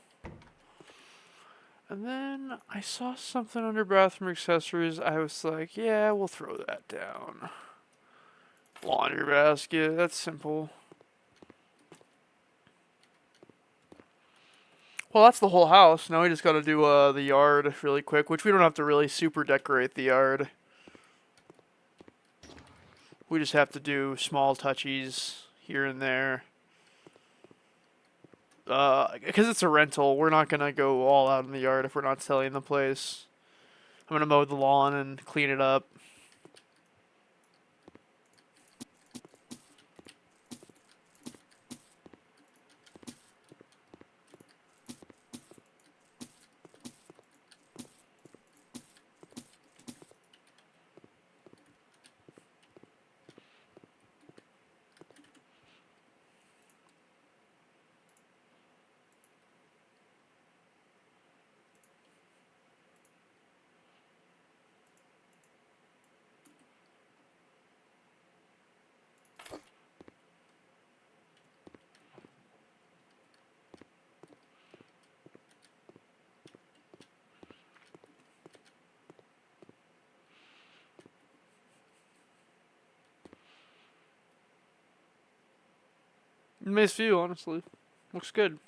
Speaker 1: And then I saw something under bathroom accessories. I was like, yeah, we'll throw that down. Laundry basket, that's simple. Well, that's the whole house. Now we just gotta do the yard really quick, which we don't have to really super decorate the yard. We just have to do small touchies here and there. Because it's a rental, we're not gonna go all out in the yard if we're not selling the place. I'm gonna mow the lawn and clean it up. Nice view, honestly. Looks good.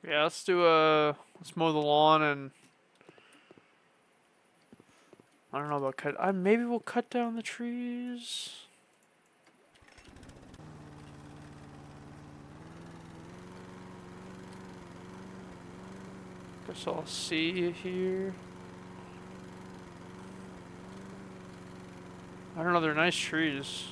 Speaker 1: Yeah, let's mow the lawn and I don't know about maybe we'll cut down the trees. Guess I'll see here. I don't know, they're nice trees.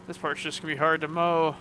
Speaker 1: This part's just gonna be hard to mow.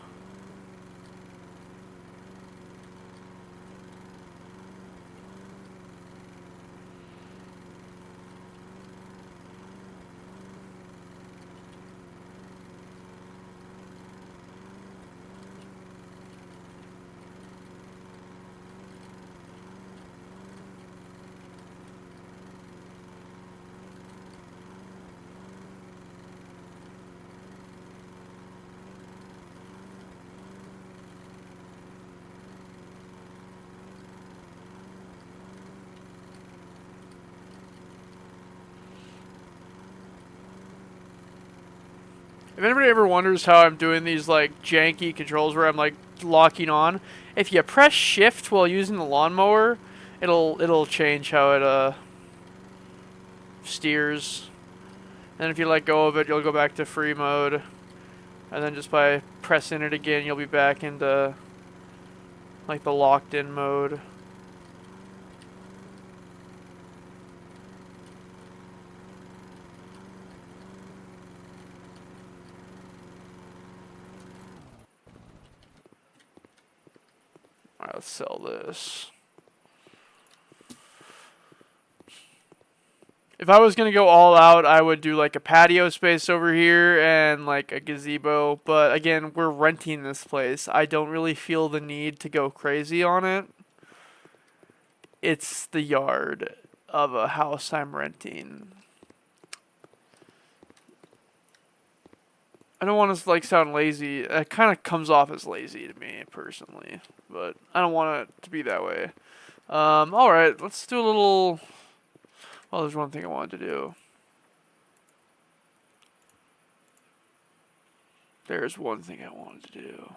Speaker 1: If anybody ever wonders how I'm doing these like janky controls where I'm like locking on, if you press shift while using the lawnmower, it'll change how it steers. And if you let go of it, you'll go back to free mode. And then just by pressing it again, you'll be back into like the locked in mode. Alright, let's sell this. If I was gonna go all out, I would do like a patio space over here and like a gazebo. But again, we're renting this place. I don't really feel the need to go crazy on it. It's the yard of a house I'm renting. I don't want to like sound lazy. It kind of comes off as lazy to me personally, but I don't want it to be that way. All right, let's do a little. Well, there's one thing I wanted to do. There's one thing I wanted to do.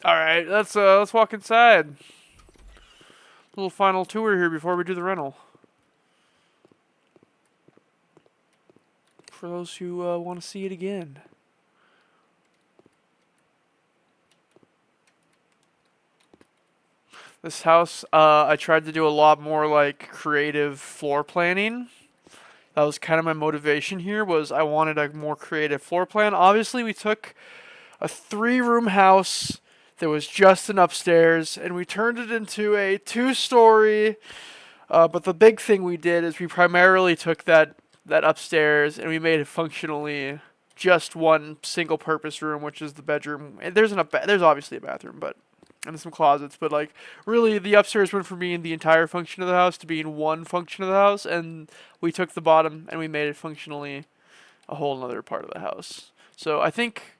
Speaker 1: All right, let's walk inside. Little final tour here before we do the rental. For those who want to see it again. This house, I tried to do a lot more like creative floor planning. That was kind of my motivation here was I wanted a more creative floor plan. Obviously, we took a 3-room house that was just an upstairs and we turned it into a 2-story. But the big thing we did is we primarily took that upstairs and we made it functionally just one single purpose room, which is the bedroom. And there's obviously a bathroom, but and some closets. But like, really, the upstairs went from being the entire function of the house to being one function of the house, and we took the bottom and we made it functionally a whole another part of the house. So I think,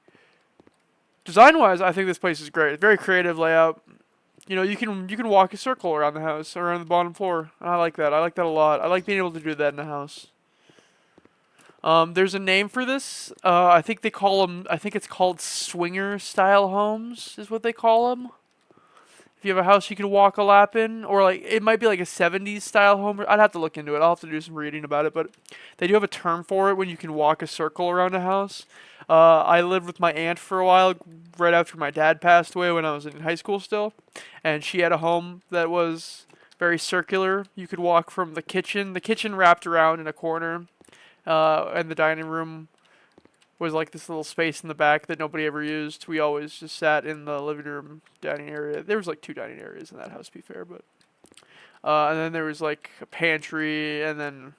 Speaker 1: design-wise, I think this place is great. Very creative layout. You know, you can walk a circle around the house, around the bottom floor. And I like that. I like that a lot. I like being able to do that in a house. There's a name for this. I think they call them. I think it's called swinger style homes, is what they call them. If you have a house you can walk a lap in, or like it might be like a '70s style home. I'd have to look into it. I'll have to do some reading about it, but they do have a term for it when you can walk a circle around a house. I lived with my aunt for a while, right after my dad passed away when I was in high school still, and she had a home that was very circular. You could walk from the kitchen. The kitchen wrapped around in a corner, and the dining room was like this little space in the back that nobody ever used. We always just sat in the living room dining area. There was like two dining areas in that house, to be fair, but and then there was like a pantry, and then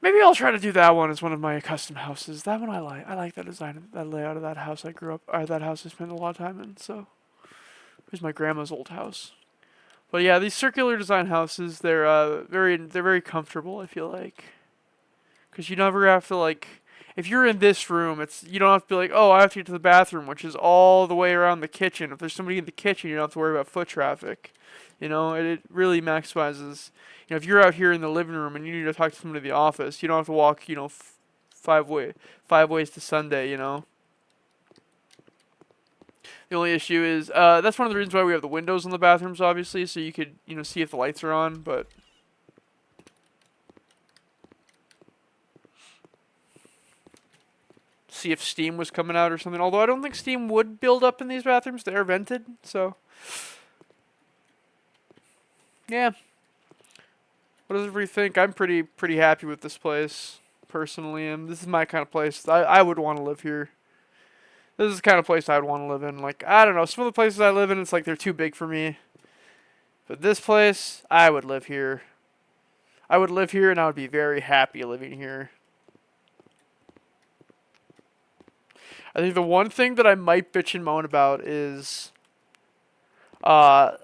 Speaker 1: maybe I'll try to do that one as one of my custom houses. That one I like. I like that design, that layout of that house I grew up, or that house I spent a lot of time in. So it was my grandma's old house. But yeah, these circular design houses, they're very comfortable. I feel like, because you never have to like, if you're in this room, you don't have to be like, oh, I have to get to the bathroom, which is all the way around the kitchen. If there's somebody in the kitchen, you don't have to worry about foot traffic. You know, it really maximizes. You know, if you're out here in the living room and you need to talk to somebody in the office, you don't have to walk, you know, five ways to Sunday. You know. The only issue is that's one of the reasons why we have the windows in the bathrooms, obviously, so you could, you know, see if the lights are on, but. See if steam was coming out or something. Although I don't think steam would build up in these bathrooms. They're vented, so. Yeah. What does everybody think? I'm pretty happy with this place, personally, and this is my kind of place. I would want to live here. This is the kind of place I'd want to live in. Like, I don't know, some of the places I live in, it's like they're too big for me. But this place, I would live here. I would live here and I would be very happy living here. I think the one thing that I might bitch and moan about is, to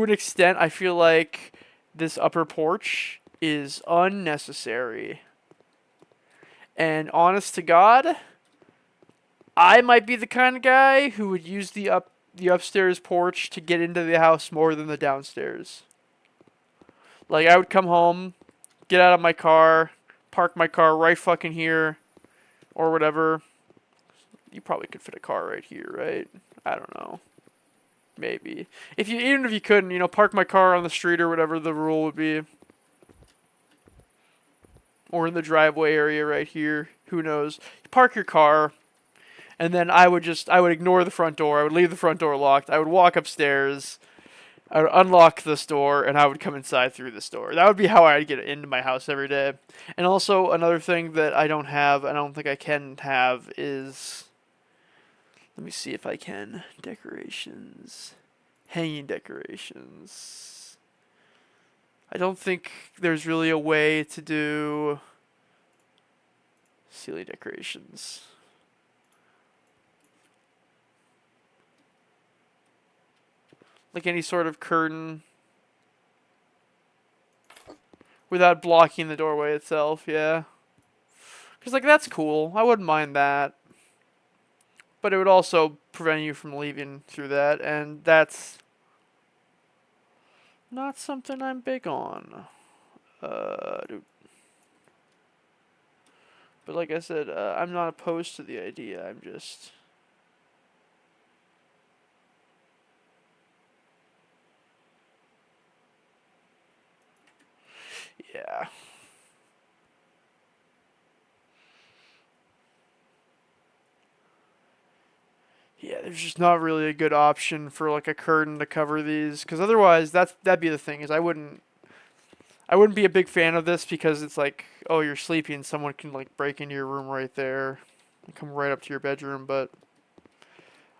Speaker 1: an extent, I feel like this upper porch is unnecessary. And honest to God, I might be the kind of guy who would use the upstairs porch to get into the house more than the downstairs. Like, I would come home, get out of my car, park my car right fucking here, or whatever. You probably could fit a car right here, right? I don't know. Maybe. Even if you couldn't, you know, park my car on the street or whatever the rule would be. Or in the driveway area right here. Who knows? You park your car, and then I would ignore the front door. I would leave the front door locked. I would walk upstairs. I would unlock this door, and I would come inside through this door. That would be how I'd get into my house every day. And also, another thing that I don't have, and I don't think I can have, is... Let me see if I can. Decorations. Hanging decorations. I don't think there's really a way to do ceiling decorations. Like any sort of curtain. Without blocking the doorway itself, yeah. Because, like, that's cool. I wouldn't mind that. But it would also prevent you from leaving through that, and that's not something I'm big on. But like I said, I'm not opposed to the idea. I'm just... Yeah. Yeah, there's just not really a good option for like a curtain to cover these, because otherwise that'd be the thing, is I wouldn't be a big fan of this, because it's like, oh, you're sleeping, someone can like break into your room right there and come right up to your bedroom. But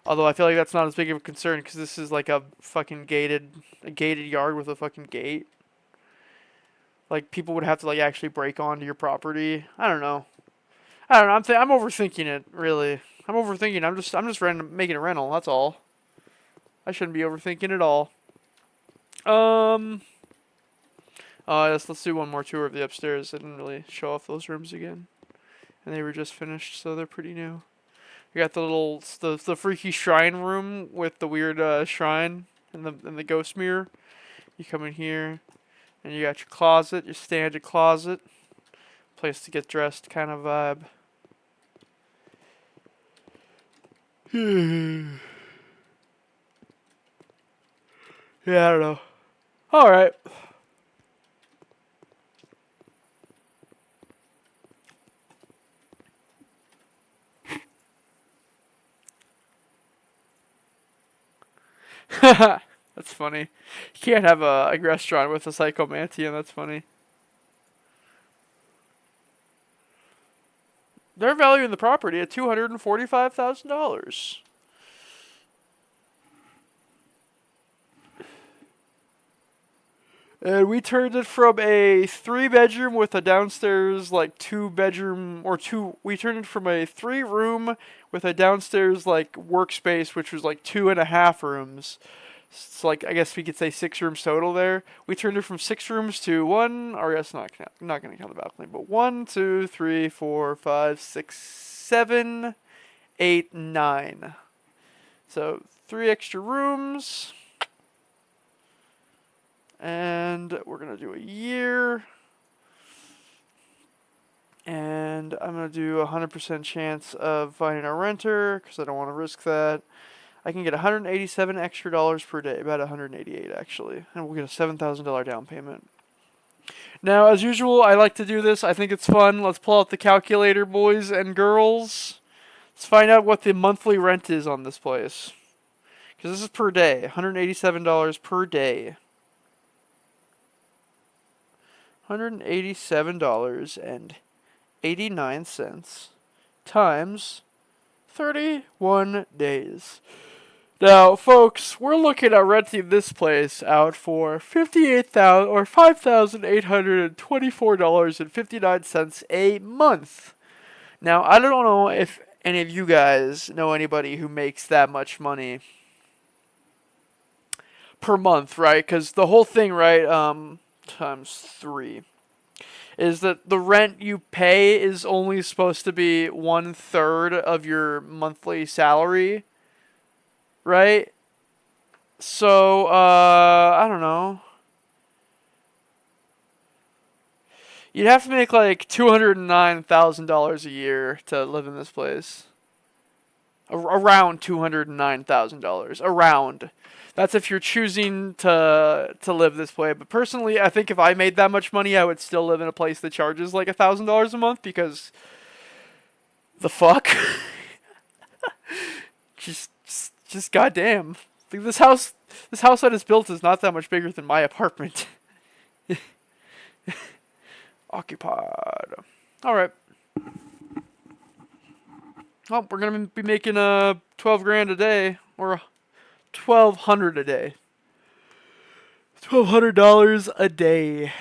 Speaker 1: although I feel like that's not as big of a concern, because this is like a gated yard with a fucking gate. Like, people would have to like actually break onto your property. I don't know. I'm overthinking it, really. I'm overthinking. I'm just making a rental. That's all. I shouldn't be overthinking it all. Yes, let's do one more tour of the upstairs. I didn't really show off those rooms again. And they were just finished, so they're pretty new. You got the freaky shrine room with the weird shrine and the ghost mirror. You come in here, and you got your closet, your standard closet, place to get dressed kind of vibe. Yeah, I don't know. All right. That's funny. You can't have a restaurant with a Psychomantium. That's funny. They're valuing the property at $245,000. And we turned it from a 3-bedroom with a downstairs, like, 2-bedroom, or two, we turned it from a 3-room with a downstairs, like, workspace, which was, like, 2.5 rooms. It's like, I guess we could say 6 rooms total there. We turned it from 6 rooms to 1, or I guess not going to count the balcony, but 1, 2, 3, 4, 5, 6, 7, 8, 9. So, 3 extra rooms. And we're going to do a year. And I'm going to do a 100% chance of finding a renter, because I don't want to risk that. I can get $187 extra per day, about $188 actually. And we'll get a $7,000 down payment. Now, as usual, I like to do this. I think it's fun. Let's pull out the calculator, boys and girls. Let's find out what the monthly rent is on this place. Because this is per day. $187 per day. $187.89 times 31 days. Now, folks, we're looking at renting this place out for $5,824.59 a month. Now, I don't know if any of you guys know anybody who makes that much money per month, right? Because the whole thing, right, times 3, is that the rent you pay is only supposed to be 1/3 of your monthly salary, right? So, I don't know. You'd have to make like $209,000 a year to live in this place. Around $209,000. Around. That's if you're choosing to live this way. But personally, I think if I made that much money, I would still live in a place that charges like $1,000 a month, because the fuck? just goddamn. Like this house that is built is not that much bigger than my apartment. Occupied. All right. Well, we're gonna be making 12 grand a day, or $1,200 a day. $1,200 a day.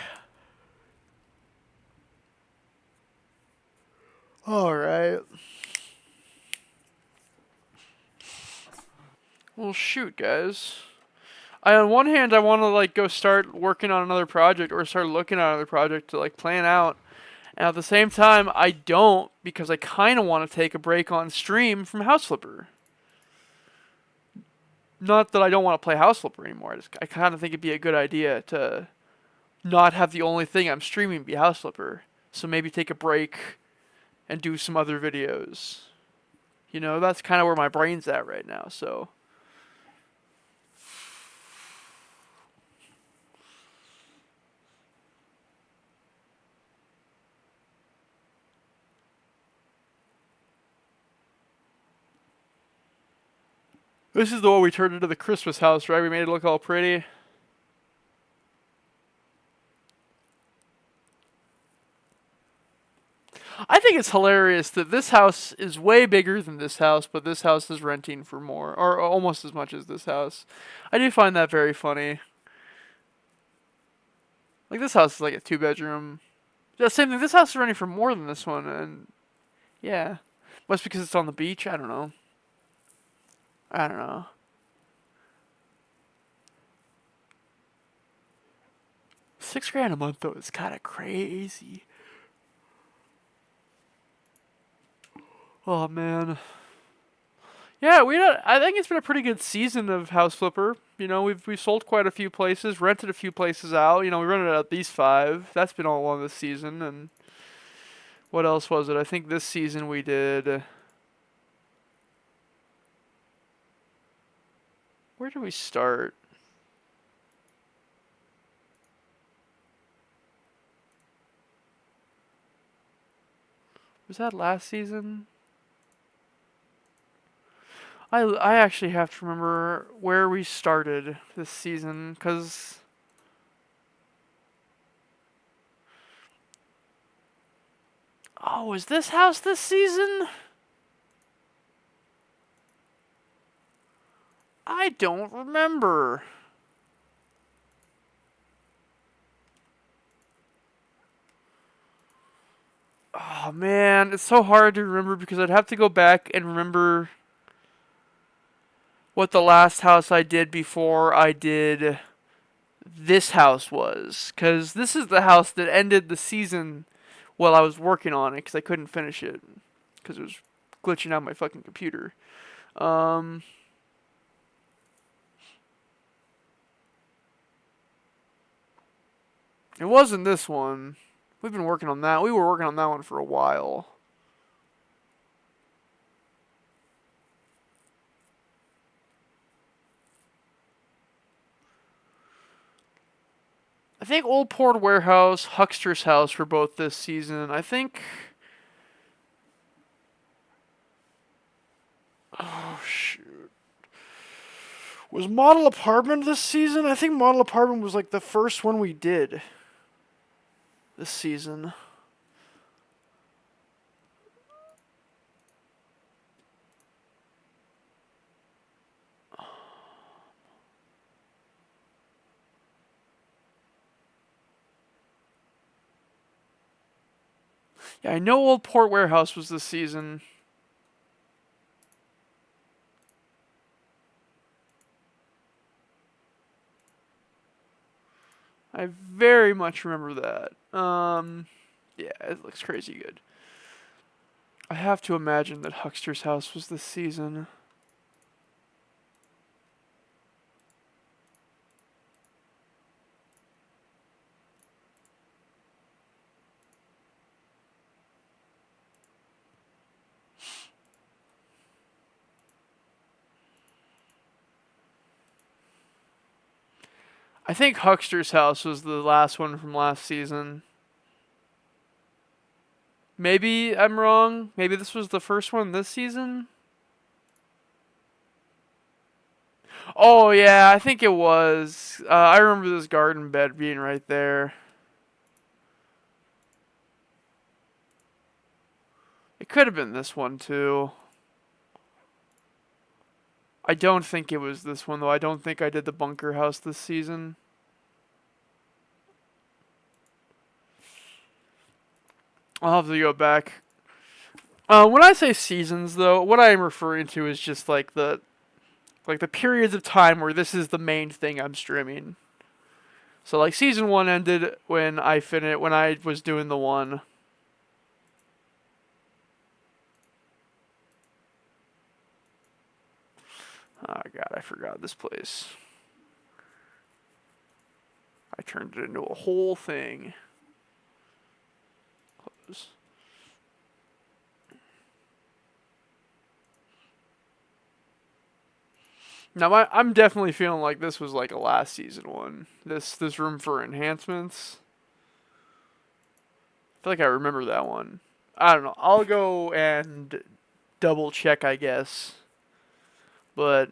Speaker 1: All right. Well, shoot, guys. On one hand, I want to like go start working on another project, or start looking at another project to like plan out. And at the same time, I don't, because I kind of want to take a break on stream from House Flipper. Not that I don't want to play House Flipper anymore. I kind of think it'd be a good idea to not have the only thing I'm streaming be House Flipper. So maybe take a break and do some other videos. You know, that's kind of where my brain's at right now, so. This is the one we turned into the Christmas house, right? We made it look all pretty. I think it's hilarious that this house is way bigger than this house, but this house is renting for more, or almost as much as this house. I do find that very funny. Like, this house is like a 2-bedroom. Yeah, same thing. This house is renting for more than this one, and yeah. Must because it's on the beach? I don't know. $6,000 a month though is kind of crazy. Oh man. Yeah, I think it's been a pretty good season of House Flipper. You know, we've sold quite a few places, rented a few places out. You know, we rented out these 5. That's been all along this season. And what else was it? I think this season we did. Where did we start? Was that last season? I actually have to remember where we started this season, because oh, was this house this season? I don't remember. Oh man, it's so hard to remember because I'd have to go back and remember what the last house I did before I did this house was. Because this is the house that ended the season while I was working on it because I couldn't finish it because it was glitching out my fucking computer. It wasn't this one. We've been working on that. We were working on that one for a while. I think Old Port Warehouse, Huckster's House were both this season. I think. Oh, shoot. Was Model Apartment this season? I think Model Apartment was like the first one we did this season. Yeah, I know Old Port Warehouse was this season. I very much remember that. Yeah, it looks crazy good. I have to imagine that Huckster's House was this season. I think Huckster's House was the last one from last season. Maybe I'm wrong. Maybe this was the first one this season. Oh yeah, I think it was. I remember this garden bed being right there. It could have been this one too. I don't think it was this one though. I don't think I did the bunker house this season. I'll have to go back. When I say seasons though, what I am referring to is just like the periods of time where this is the main thing I'm streaming. So like season 1 ended when I was doing the one. Oh god, I forgot this place. I turned it into a whole thing. Close. Now I'm definitely feeling like this was like a last season one. This room for enhancements. I feel like I remember that one. I don't know. I'll go and double check, I guess. But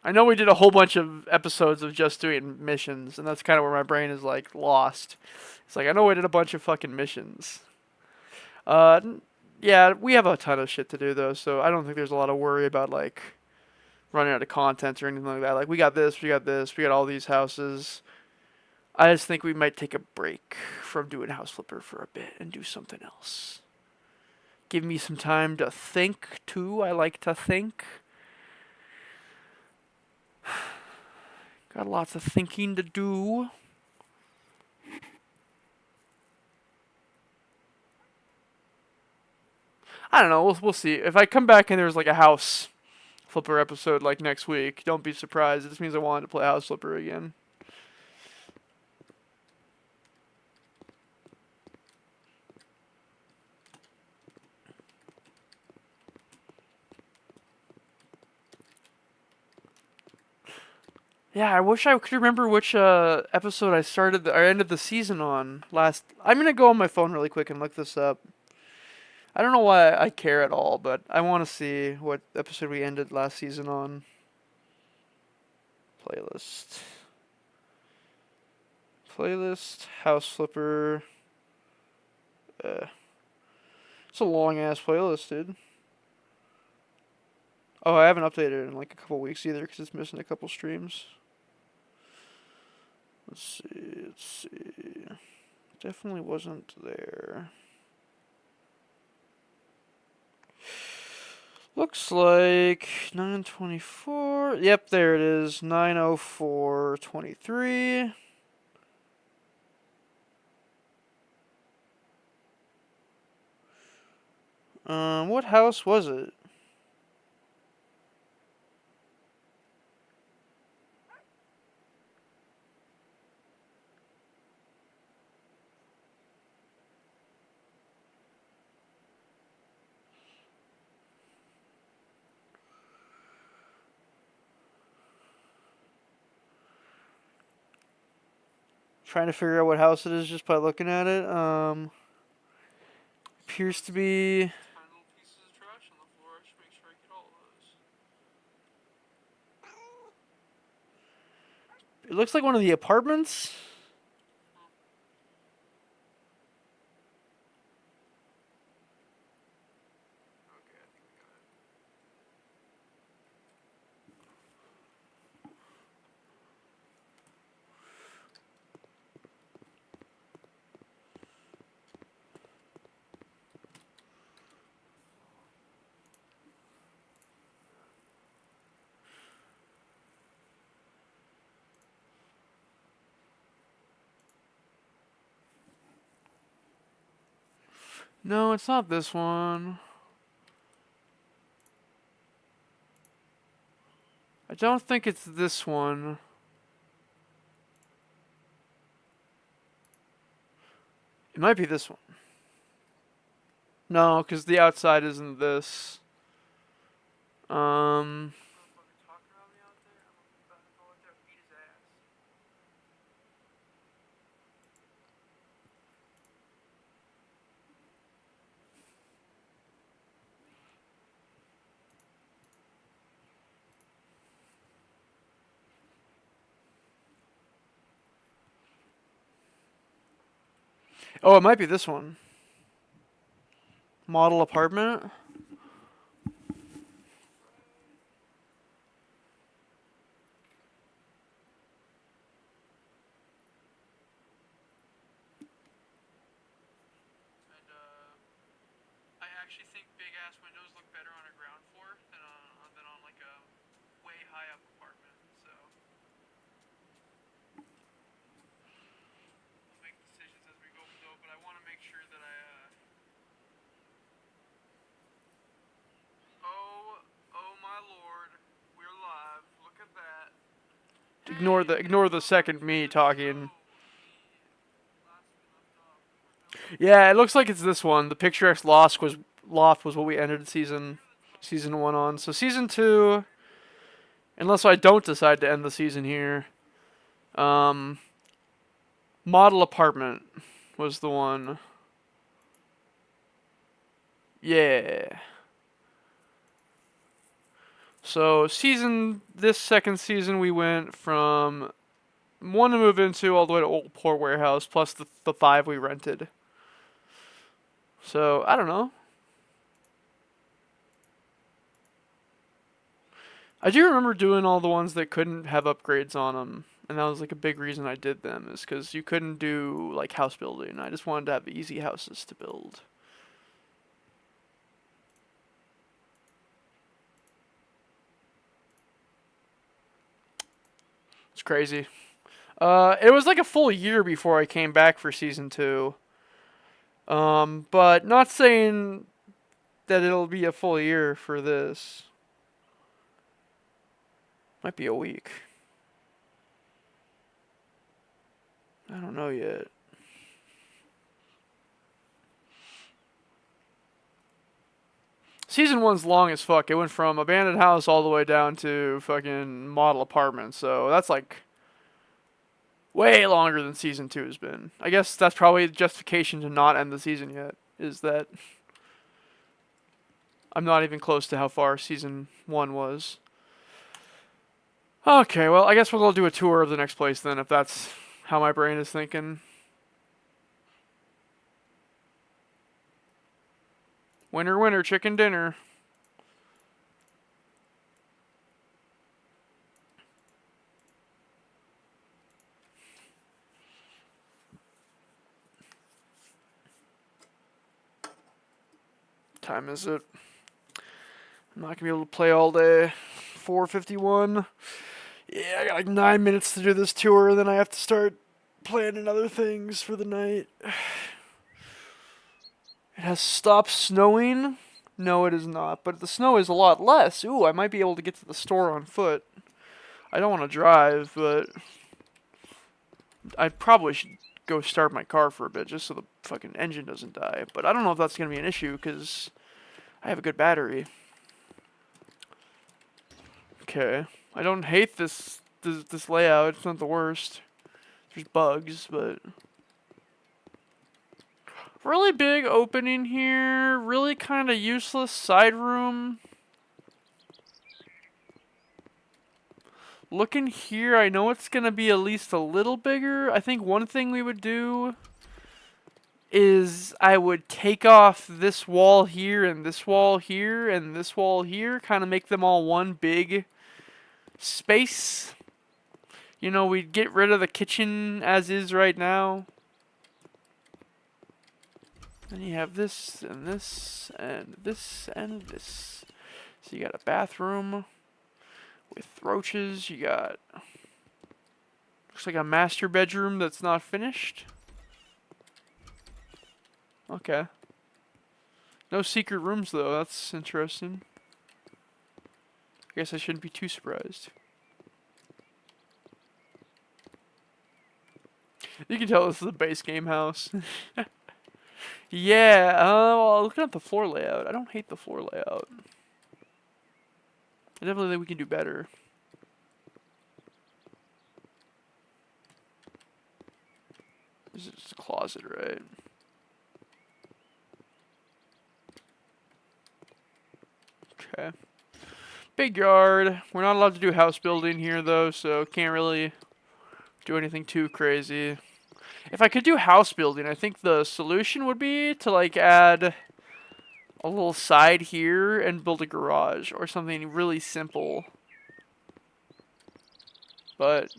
Speaker 1: I know we did a whole bunch of episodes of just doing missions, and that's kind of where my brain is like lost. It's like I know we did a bunch of fucking missions. Uh, yeah, we have a ton of shit to do though, so I don't think there's a lot of worry about like running out of content or anything like that. Like we got this, we got all these houses. I just think we might take a break from doing House Flipper for a bit and do something else. Give me some time to think too. I like to think. Got lots of thinking to do. I don't know. We'll see. If I come back and there's like a house flipper episode like next week, don't be surprised. It just means I wanted to play house flipper again. Yeah, I wish I could remember which episode I started or ended the season on last. I'm gonna go on my phone really quick and look this up. I don't know why I care at all, but I want to see what episode we ended last season on. Playlist. Playlist, House Flipper. It's a long ass playlist, dude. Oh, I haven't updated it in like a couple weeks either because it's missing a couple streams. Let's see, let's see. Definitely wasn't there. Looks like 9:24. Yep, there it is. 9:04:23. What house was it? Trying to figure out what house it is just by looking at it. Appears to be. It looks like one of the apartments. No, it's not this one. I don't think it's this one. It might be this one. No, because the outside isn't this. Um. Oh, it might be this one. Model apartment. I actually think big ass windows look better on a ground floor than on like a way high up apartment. So we'll make decisions as we go though. But I want to make sure that oh my lord, we're live. Look at that. Ignore the second me talking. Yeah, it looks like it's this one. The Picturesque Loft was what we ended season 1 on. So season 2, unless I don't decide to end the season here, model apartment was the one. Yeah. So this second season we went from one to move into all the way to Old Port Warehouse plus the 5 we rented. So I don't know. I do remember doing all the ones that couldn't have upgrades on them, and that was like a big reason I did them is because you couldn't do like house building. I just wanted to have easy houses to build. crazy. It was like a full year before I came back for season 2. But not saying that it'll be a full year for this. Might be a week. I don't know yet. Season 1's long as fuck. It went from abandoned house all the way down to fucking model apartment. So that's like way longer than season 2 has been. I guess that's probably the justification to not end the season yet. Is that I'm not even close to how far season 1 was. Okay, well, I guess we'll go do a tour of the next place then, if that's how my brain is thinking. Winner, winner, chicken dinner. Time is it? I'm not gonna be able to play all day. 4:51. Yeah, I got like 9 minutes to do this tour, then I have to start planning other things for the night. It has stopped snowing. No, it is not, but the snow is a lot less. Ooh, I might be able to get to the store on foot. I don't want to drive, but I probably should go start my car for a bit just so the fucking engine doesn't die. But I don't know if that's going to be an issue because I have a good battery. Okay. I don't hate this layout. It's not the worst. There's bugs, but really big opening here. Really kind of useless side room. Looking here, I know it's going to be at least a little bigger. I think one thing we would do is I would take off this wall here and this wall here and this wall here. Kind of make them all one big space. You know, we'd get rid of the kitchen as is right now. Then you have this and this and this and this. So you got a bathroom with roaches. You got, looks like a master bedroom that's not finished. Okay. No secret rooms though. That's interesting. I guess I shouldn't be too surprised. You can tell this is a base game house. Yeah, well, looking at the floor layout, I don't hate the floor layout. I definitely think we can do better. This is just a closet, right? Okay. Big yard. We're not allowed to do house building here, though, so can't really do anything too crazy. If I could do house building, I think the solution would be to, like, add a little side here and build a garage or something really simple. But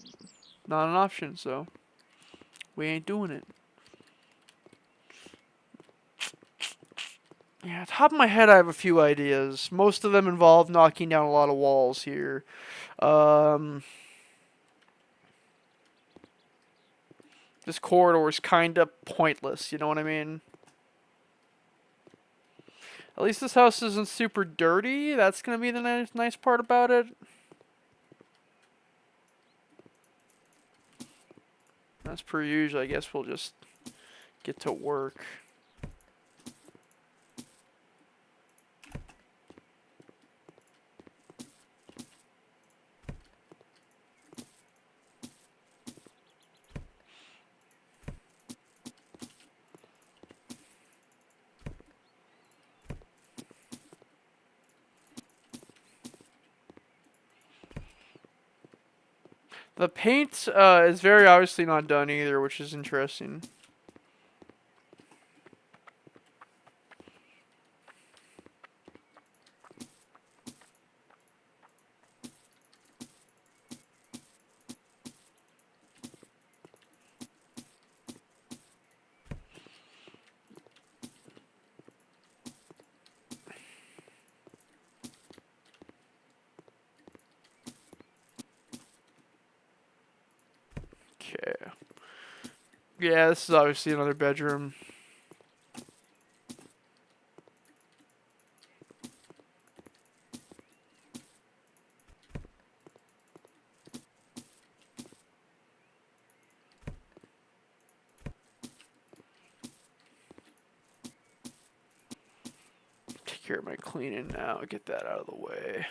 Speaker 1: not an option, so we ain't doing it. Yeah, top of my head, I have a few ideas. Most of them involve knocking down a lot of walls here. This corridor is kind of pointless, you know what I mean? At least this house isn't super dirty. That's going to be the nice part about it. As per usual, I guess we'll just get to work. The paint is very obviously not done either, which is interesting. Okay. Yeah, this is obviously another bedroom. Take care of my cleaning now. Get that out of the way.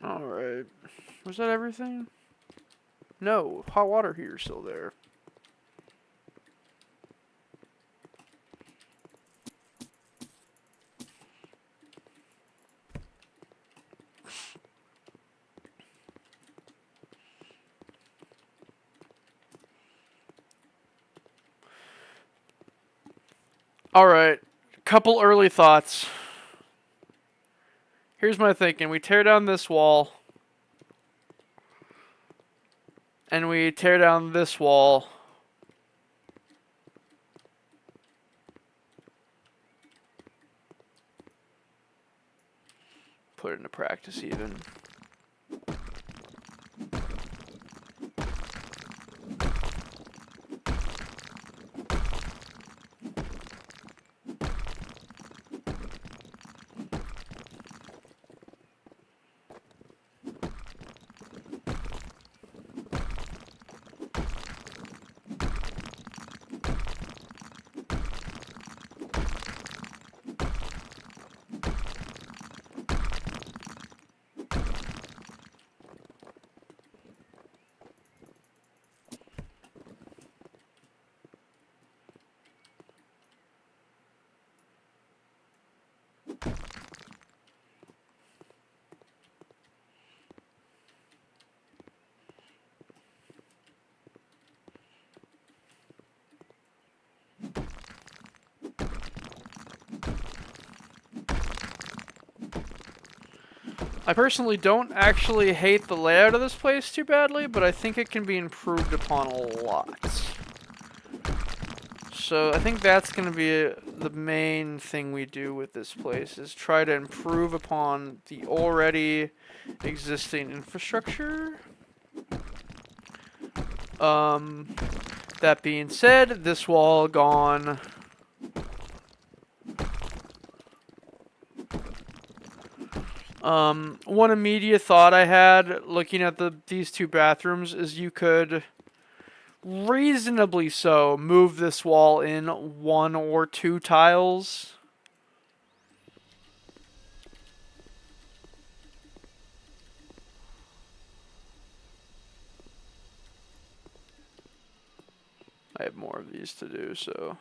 Speaker 1: Alright. Was that everything? No. Hot water heater's still there. Alright. Couple early thoughts. Here's my thinking. We tear down this wall. And we tear down this wall. Put it into practice even. I personally don't actually hate the layout of this place too badly, but I think it can be improved upon a lot. So I think that's going to be the main thing we do with this place, is try to improve upon the already existing infrastructure. That being said, this wall gone. One immediate thought I had looking at these two bathrooms is you could reasonably so move this wall in 1 or 2 tiles. I have more of these to do, so...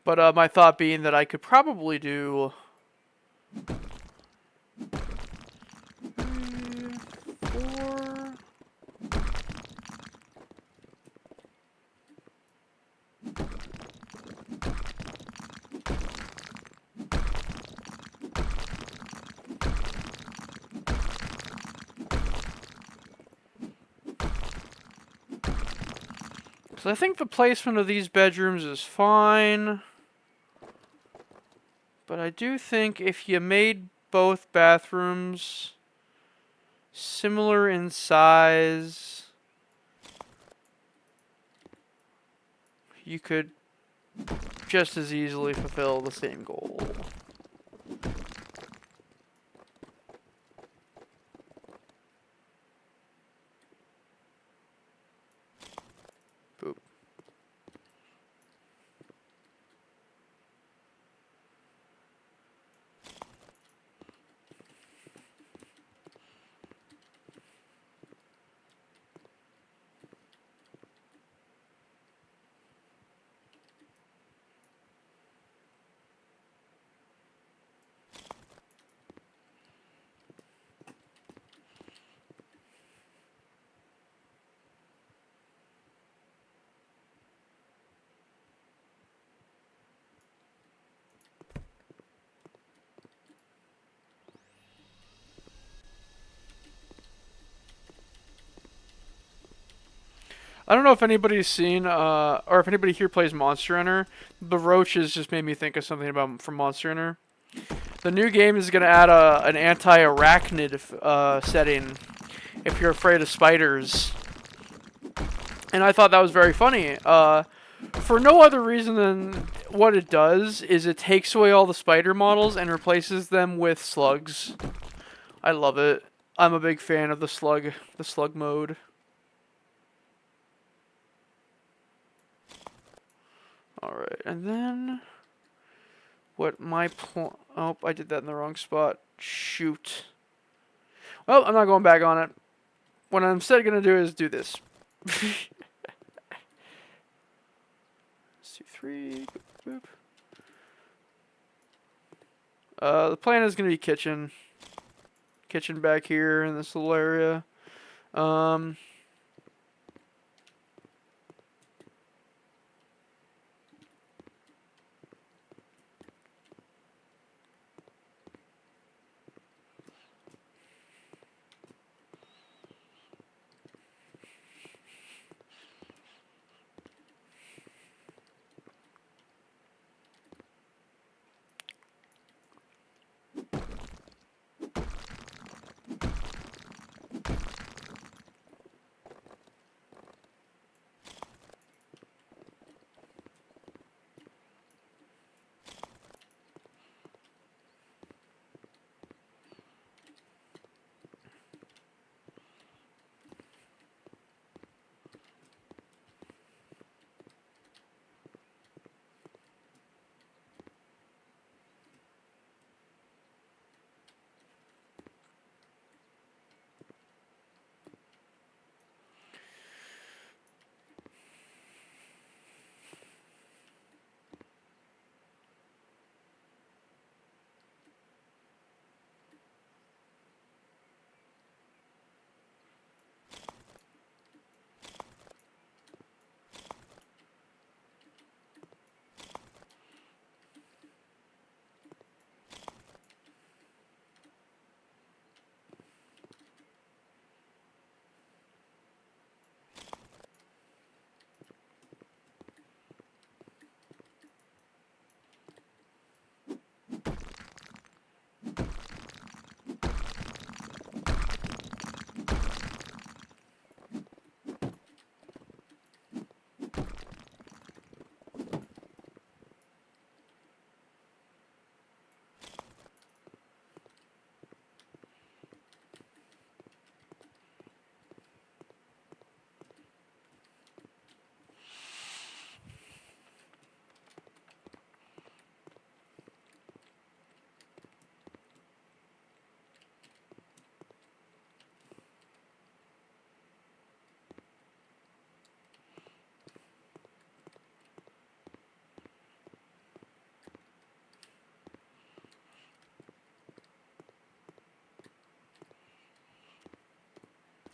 Speaker 1: But my thought being that I could probably do 3, 4. So I think the placement of these bedrooms is fine. But I do think if you made both bathrooms similar in size, you could just as easily fulfill the same goal. I don't know if anybody's seen, or if anybody here plays Monster Hunter. The roaches just made me think of something about from Monster Hunter. The new game is going to add an anti-arachnid setting if you're afraid of spiders. And I thought that was very funny. For no other reason than what it does is it takes away all the spider models and replaces them with slugs. I love it. I'm a big fan of the slug mode. Alright, and then what my plan... Oh, I did that in the wrong spot. Shoot. Well, I'm not going back on it. What I'm instead going to do is do this. 2, 3, boop, boop. The plan is going to be kitchen. Kitchen back here in this little area.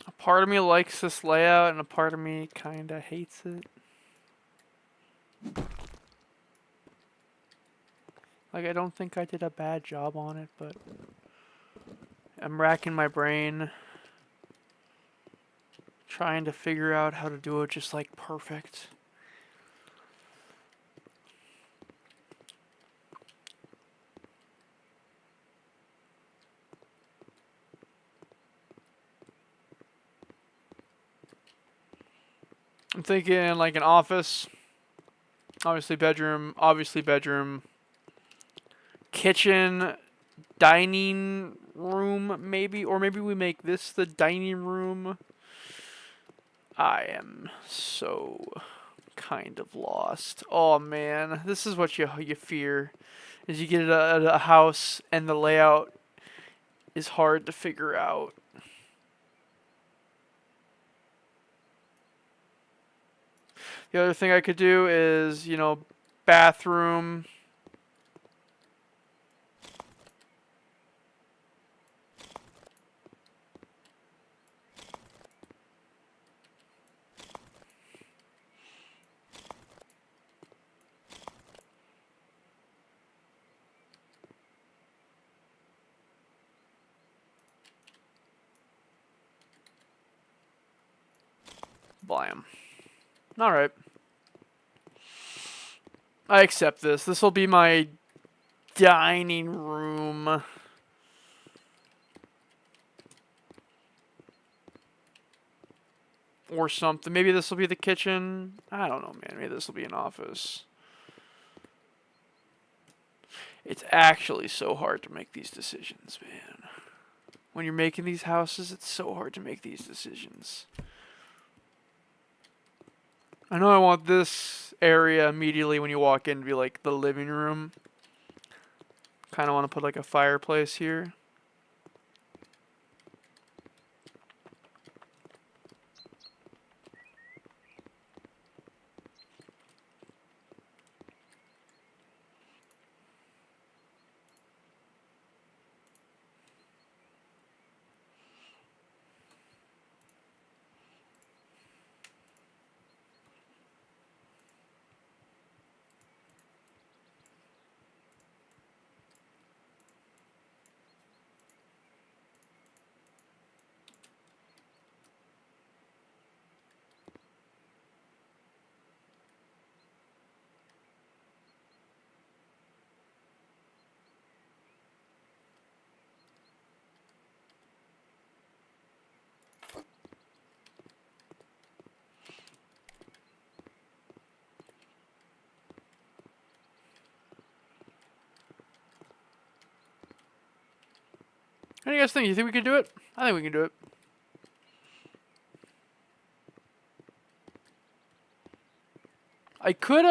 Speaker 1: A part of me likes this layout, and a part of me kinda hates it. Like, I don't think I did a bad job on it, but I'm racking my brain trying to figure out how to do it just like perfect. I'm thinking like an office, obviously bedroom, kitchen, dining room maybe, or maybe we make this the dining room. I am so kind of lost. Oh man, this is what you fear, is you get a house and the layout is hard to figure out. The other thing I could do is, you know, bathroom. Blam. Alright. I accept this. This will be my dining room. Or something. Maybe this will be the kitchen. I don't know, man. Maybe this will be an office. It's actually so hard to make these decisions, man. When you're making these houses, it's so hard to make these decisions. I know I want this area immediately when you walk in to be like the living room. Kind of want to put like a fireplace here. What do you guys think? You think we can do it? I think we can do it. I could,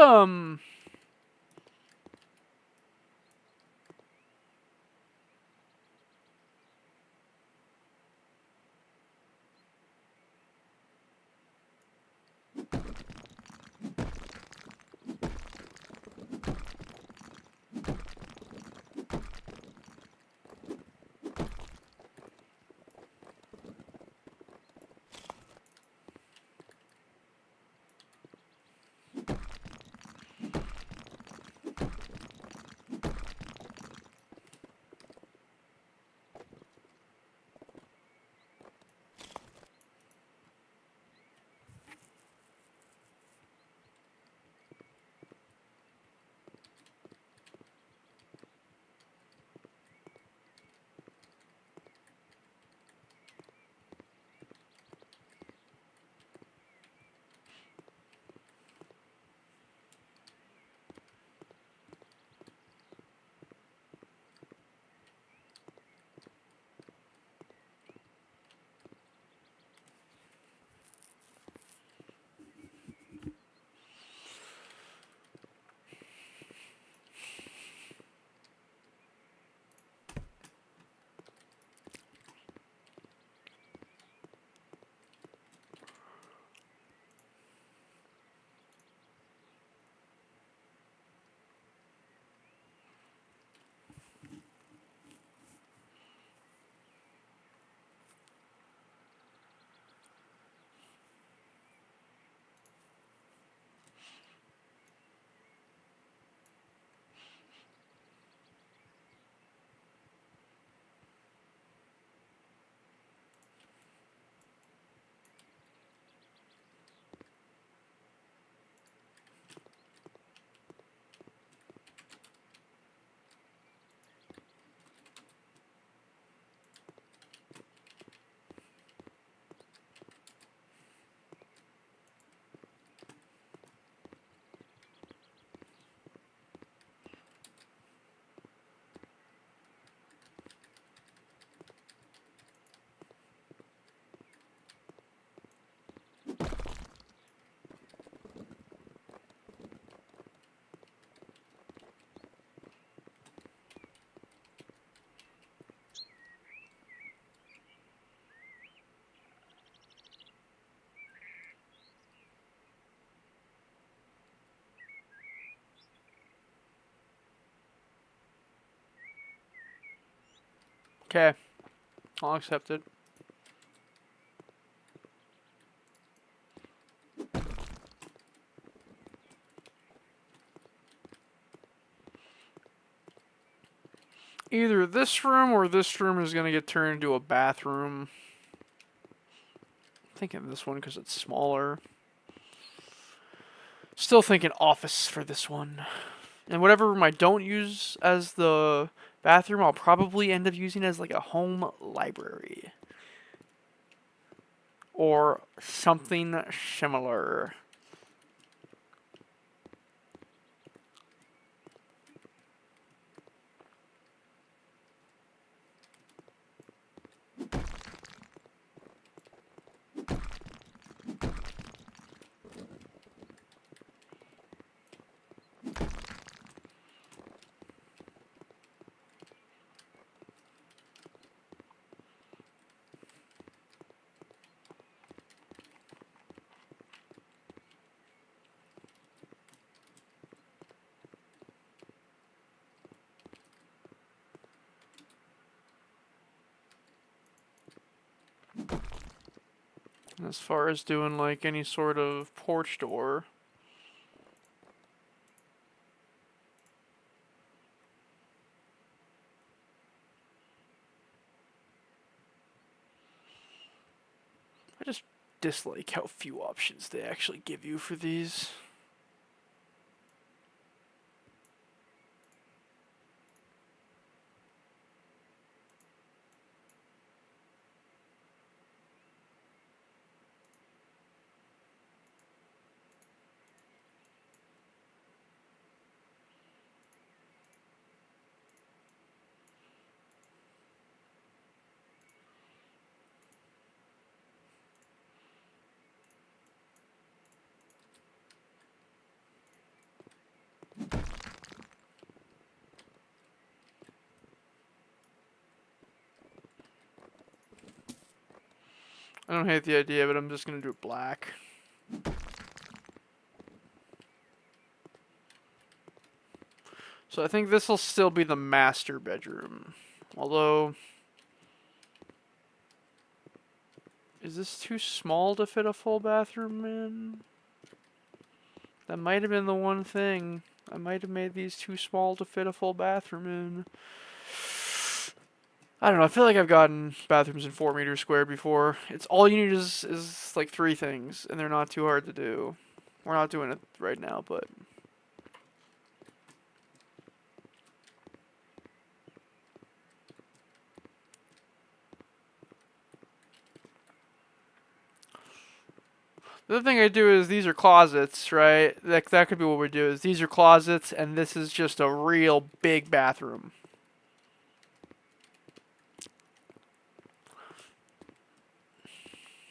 Speaker 1: okay. I'll accept it. Either this room or this room is going to get turned into a bathroom. I'm thinking this one because it's smaller. Still thinking office for this one. And whatever room I don't use as the bathroom, I'll probably end up using as like a home library. Or something similar. As far as doing like any sort of porch door, I just dislike how few options they actually give you for these. I don't hate the idea, but I'm just gonna do it black. So I think this will still be the master bedroom. Although, is this too small to fit a full bathroom in? That might have been the one thing. I might have made these too small to fit a full bathroom in. I don't know. I feel like I've gotten bathrooms in 4 meters squared before. It's all you need is like 3 things, and they're not too hard to do. We're not doing it right now, but the other thing I do is these are closets, right? That could be what we do. Is these are closets, and this is just a real big bathroom.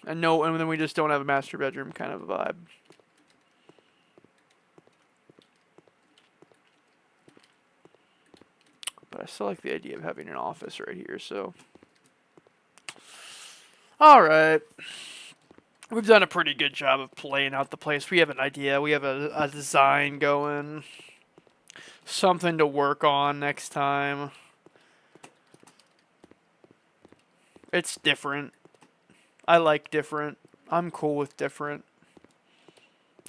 Speaker 1: And then we just don't have a master bedroom kind of a vibe. But I still like the idea of having an office right here, so. Alright. We've done a pretty good job of playing out the place. We have an idea. We have a design going. Something to work on next time. It's different. I like different. I'm cool with different.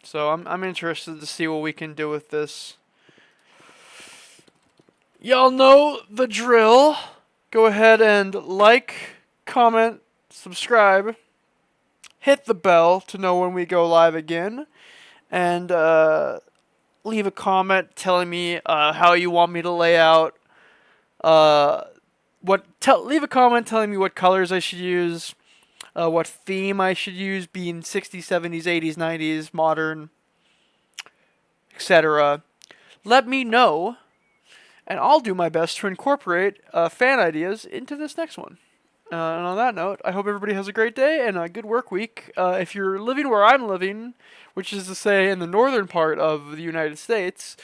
Speaker 1: So I'm interested to see what we can do with this. Y'all know the drill. Go ahead and like, comment, subscribe. Hit the bell to know when we go live again. And leave a comment telling me how you want me to lay out. Leave a comment telling me what colors I should use. What theme I should use, being 60s, 70s, 80s, 90s, modern, etc. Let me know, and I'll do my best to incorporate fan ideas into this next one. And on that note, I hope everybody has a great day and a good work week. If you're living where I'm living, which is to say in the northern part of the United States,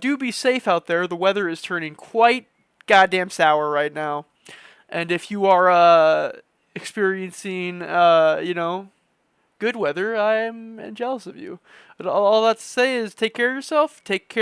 Speaker 1: do be safe out there. The weather is turning quite goddamn sour right now. And if you are experiencing, good weather, I'm jealous of you. But all that to say is take care of yourself, take care